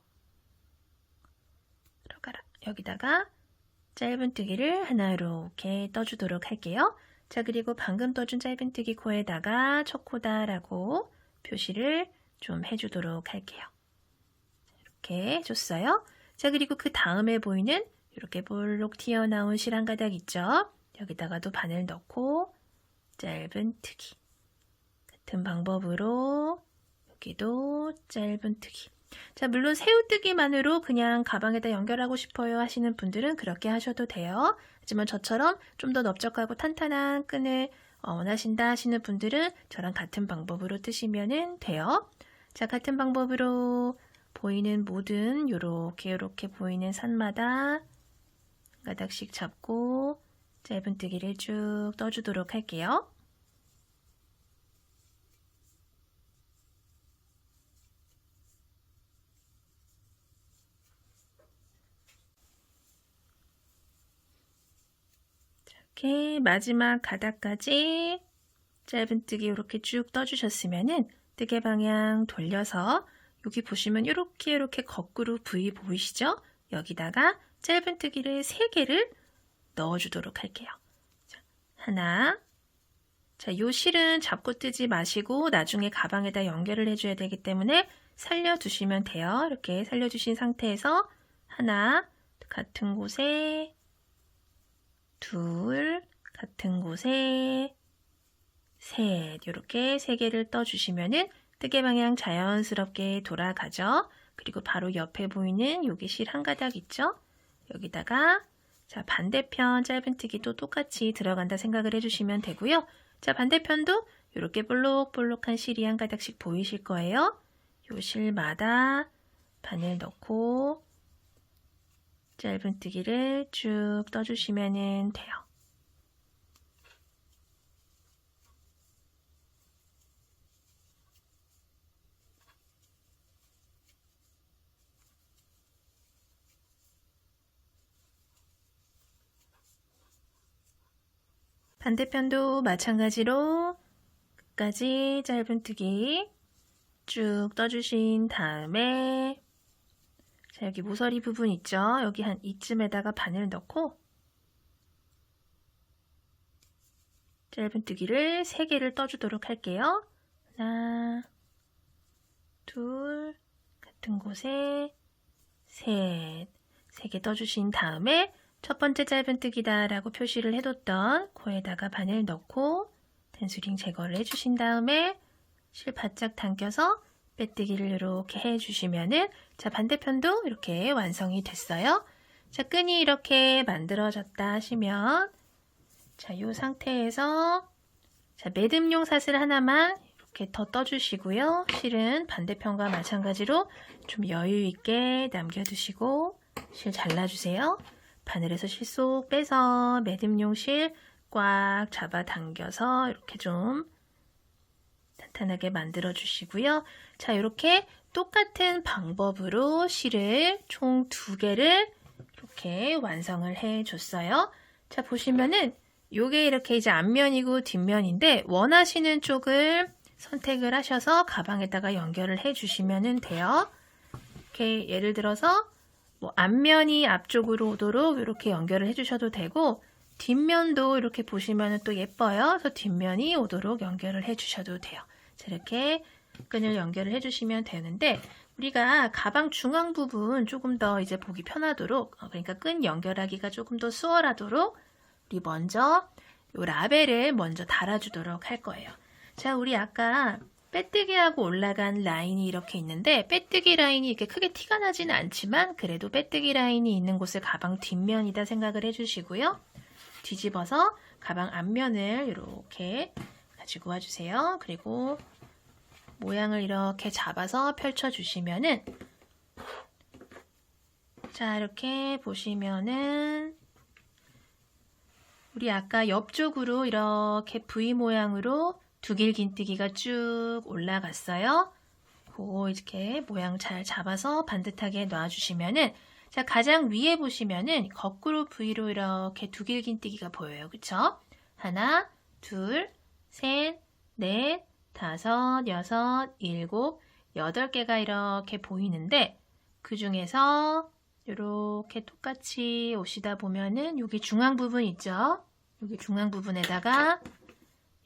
들어가라. 여기다가 짧은뜨기를 하나 이렇게 떠주도록 할게요. 자, 그리고 방금 떠준 짧은뜨기 코에다가 첫 코다라고 표시를 좀 해주도록 할게요. 이렇게 해줬어요. 자, 그리고 그 다음에 보이는 이렇게 볼록 튀어나온 실 한 가닥 있죠? 여기다가도 바늘 넣고 짧은뜨기 같은 방법으로 여기도 짧은뜨기. 자, 물론 새우뜨기만으로 그냥 가방에다 연결하고 싶어요 하시는 분들은 그렇게 하셔도 돼요. 하지만 저처럼 좀 더 넓적하고 탄탄한 끈을 원하신다 하시는 분들은 저랑 같은 방법으로 뜨시면 돼요. 자, 같은 방법으로 보이는 모든 요렇게 보이는 산마다 한 가닥씩 잡고 짧은뜨기를 쭉 떠주도록 할게요. 이렇게 마지막 가닥까지 짧은뜨기 이렇게 쭉 떠주셨으면은 뜨개 방향 돌려서 여기 보시면 이렇게 거꾸로 V 보이시죠? 여기다가 짧은뜨기를 3개를 넣어주도록 할게요. 자, 하나. 자, 요 실은 잡고 뜨지 마시고 나중에 가방에다 연결을 해줘야 되기 때문에 살려두시면 돼요. 이렇게 살려주신 상태에서 하나, 같은 곳에 둘, 같은 곳에 셋, 이렇게 3개를 떠주시면은 뜨개 방향 자연스럽게 돌아가죠. 그리고 바로 옆에 보이는 여기 실 한 가닥 있죠? 여기다가 자, 반대편 짧은뜨기도 똑같이 들어간다 생각을 해주시면 되고요. 자, 반대편도 이렇게 볼록볼록한 실이 한 가닥씩 보이실 거예요. 요 실마다 바늘 넣고 짧은뜨기를 쭉 떠주시면 돼요. 반대편도 마찬가지로 끝까지 짧은뜨기 쭉 떠주신 다음에 자, 여기 모서리 부분 있죠? 여기 한 이쯤에다가 바늘 넣고 짧은뜨기를 3개를 떠주도록 할게요. 하나, 둘, 같은 곳에 셋, 3개 떠주신 다음에 첫 번째 짧은뜨기다 라고 표시를 해뒀던 코에다가 바늘 넣고 단수링 제거를 해주신 다음에 실 바짝 당겨서 빼뜨기를 이렇게 해주시면은 자, 반대편도 이렇게 완성이 됐어요. 자, 끈이 이렇게 만들어졌다 하시면 자, 이 상태에서 자, 매듭용 사슬 하나만 이렇게 더 떠주시고요. 실은 반대편과 마찬가지로 좀 여유 있게 남겨두시고 실 잘라주세요. 바늘에서 실 쏙 빼서 매듭용 실 꽉 잡아 당겨서 이렇게 좀 탄탄하게 만들어 주시고요. 자, 이렇게 똑같은 방법으로 실을 총 2개를 이렇게 완성을 해 줬어요. 자, 보시면은 요게 이렇게 이제 앞면이고 뒷면인데 원하시는 쪽을 선택을 하셔서 가방에다가 연결을 해 주시면 돼요. 이렇게 예를 들어서 뭐 앞면이 앞쪽으로 오도록 이렇게 연결을 해 주셔도 되고 뒷면도 이렇게 보시면 또 예뻐요. 그래서 뒷면이 오도록 연결을 해 주셔도 돼요. 자, 이렇게 끈을 연결을 해 주시면 되는데 우리가 가방 중앙 부분 조금 더 이제 보기 편하도록 그러니까 끈 연결하기가 조금 더 수월하도록 우리 먼저 요 라벨을 먼저 달아주도록 할 거예요. 자, 우리 아까 빼뜨기하고 올라간 라인이 이렇게 있는데 빼뜨기 라인이 이렇게 크게 티가 나지는 않지만 그래도 빼뜨기 라인이 있는 곳을 가방 뒷면이다 생각을 해주시고요. 뒤집어서 가방 앞면을 이렇게 가지고 와주세요. 그리고 모양을 이렇게 잡아서 펼쳐주시면은 자, 이렇게 보시면은 우리 아까 옆쪽으로 이렇게 V 모양으로 두길 긴뜨기가 쭉 올라갔어요. 그거 이렇게 모양 잘 잡아서 반듯하게 놔주시면은 자, 가장 위에 보시면은 거꾸로 V로 이렇게 두길 긴뜨기가 보여요. 그쵸? 하나, 둘, 셋, 넷, 다섯, 여섯, 일곱, 8개가 이렇게 보이는데 그 중에서 이렇게 똑같이 오시다 보면은 여기 중앙 부분 있죠? 여기 중앙 부분에다가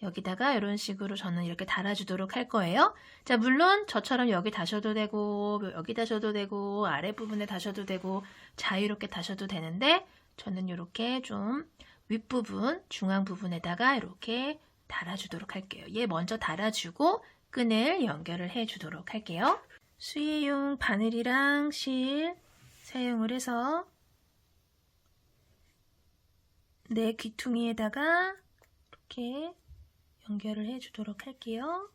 여기다가 이런 식으로 저는 이렇게 달아주도록 할 거예요. 자, 물론 저처럼 여기 다셔도 되고 여기 다셔도 되고 아랫부분에 다셔도 되고 자유롭게 다셔도 되는데 저는 이렇게 좀 윗부분, 중앙 부분에다가 이렇게 달아주도록 할게요. 얘 먼저 달아주고 끈을 연결을 해주도록 할게요. 수의용 바늘이랑 실 사용을 해서 내 귀퉁이에다가 이렇게 연결을 해주도록 할게요.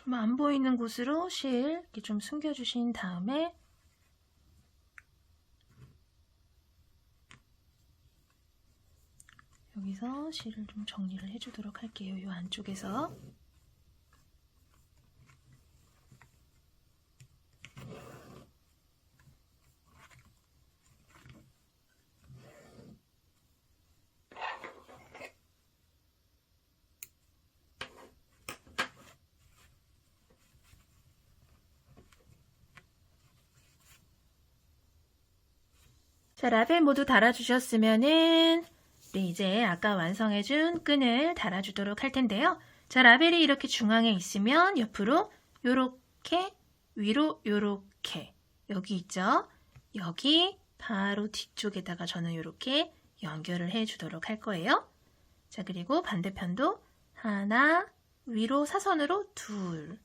좀 안 보이는 곳으로 실 이렇게 좀 숨겨주신 다음에 여기서 실을 좀 정리를 해주도록 할게요. 이 안쪽에서. 자, 라벨 모두 달아주셨으면은 우리 이제 아까 완성해준 끈을 달아주도록 할 텐데요. 자, 라벨이 이렇게 중앙에 있으면 옆으로 요렇게 위로 요렇게 여기 있죠? 여기 바로 뒤쪽에다가 저는 요렇게 연결을 해 주도록 할 거예요. 자, 그리고 반대편도 하나, 위로 사선으로 둘,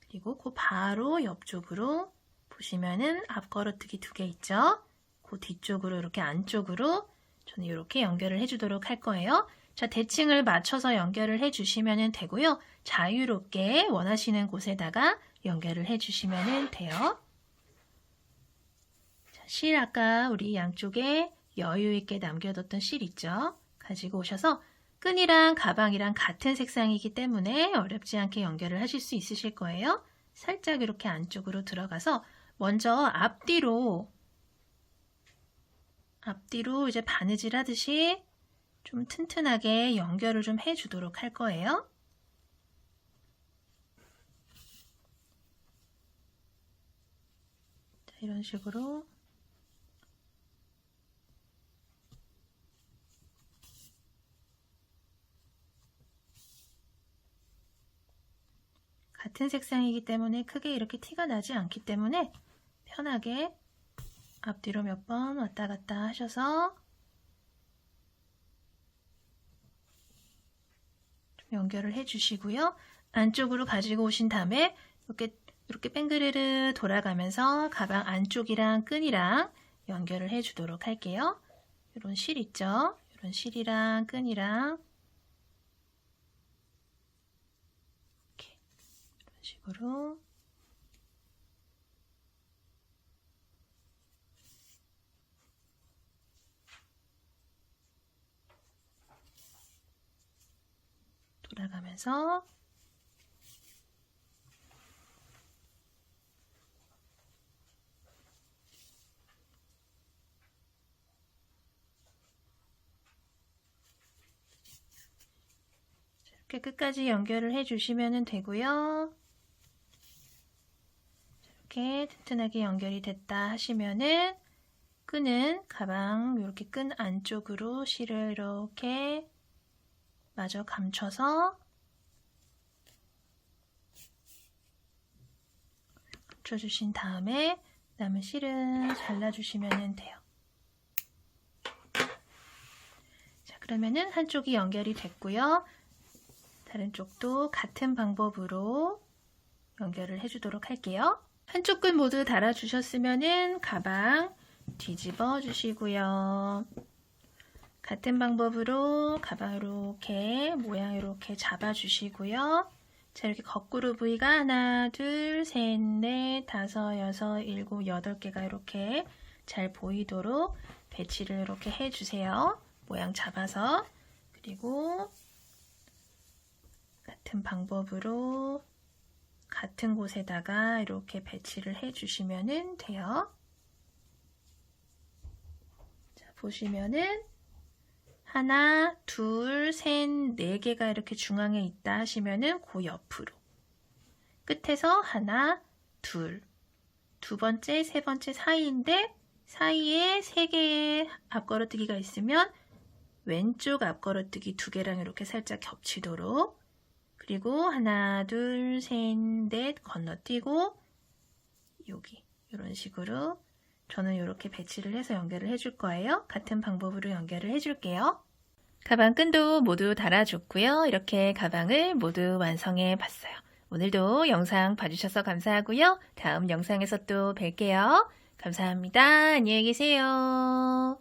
그리고 그 바로 옆쪽으로 보시면은 앞걸어뜨기 2개 있죠? 그 뒤쪽으로 이렇게 안쪽으로 저는 이렇게 연결을 해주도록 할 거예요. 자, 대칭을 맞춰서 연결을 해주시면 되고요. 자유롭게 원하시는 곳에다가 연결을 해주시면 돼요. 자, 실 아까 우리 양쪽에 여유 있게 남겨뒀던 실 있죠? 가지고 오셔서 끈이랑 가방이랑 같은 색상이기 때문에 어렵지 않게 연결을 하실 수 있으실 거예요. 살짝 이렇게 안쪽으로 들어가서 먼저 앞뒤로 이제 바느질 하듯이 좀 튼튼하게 연결을 좀 해주도록 할 거예요. 자, 이런 식으로 같은 색상이기 때문에 크게 이렇게 티가 나지 않기 때문에 편하게 앞뒤로 몇 번 왔다 갔다 하셔서 좀 연결을 해주시고요. 안쪽으로 가지고 오신 다음에 이렇게 뺑그르르 돌아가면서 가방 안쪽이랑 끈이랑 연결을 해주도록 할게요. 이런 실 있죠? 이런 실이랑 끈이랑 이렇게 이런 식으로 돌아가면서 이렇게 끝까지 연결을 해주시면 되고요. 이렇게 튼튼하게 연결이 됐다 하시면은 끈은 가방 이렇게 끈 안쪽으로 실을 이렇게 마저 감춰서 감춰주신 다음에 남은 실은 잘라주시면 돼요. 자, 그러면은 한쪽이 연결이 됐고요. 다른 쪽도 같은 방법으로 연결을 해주도록 할게요. 한쪽 끈 모두 달아주셨으면은 가방 뒤집어 주시고요. 같은 방법으로 가방 이렇게 모양 이렇게 잡아주시고요. 자, 이렇게 거꾸로 V가 하나, 둘, 셋, 넷, 다섯, 여섯, 일곱, 8개가 이렇게 잘 보이도록 배치를 이렇게 해주세요. 모양 잡아서. 그리고 같은 방법으로 같은 곳에다가 이렇게 배치를 해주시면 돼요. 자, 보시면은 하나, 둘, 셋, 4개가 이렇게 중앙에 있다 하시면은 그 옆으로 끝에서 하나, 둘, 두 번째, 세 번째 사이인데 사이에 3개의 앞걸어뜨기가 있으면 왼쪽 앞걸어뜨기 2개랑 이렇게 살짝 겹치도록 그리고 하나, 둘, 셋, 넷 건너뛰고 여기 이런 식으로 저는 이렇게 배치를 해서 연결을 해줄 거예요. 같은 방법으로 연결을 해줄게요. 가방 끈도 모두 달아줬고요. 이렇게 가방을 모두 완성해 봤어요. 오늘도 영상 봐주셔서 감사하고요. 다음 영상에서 또 뵐게요. 감사합니다. 안녕히 계세요.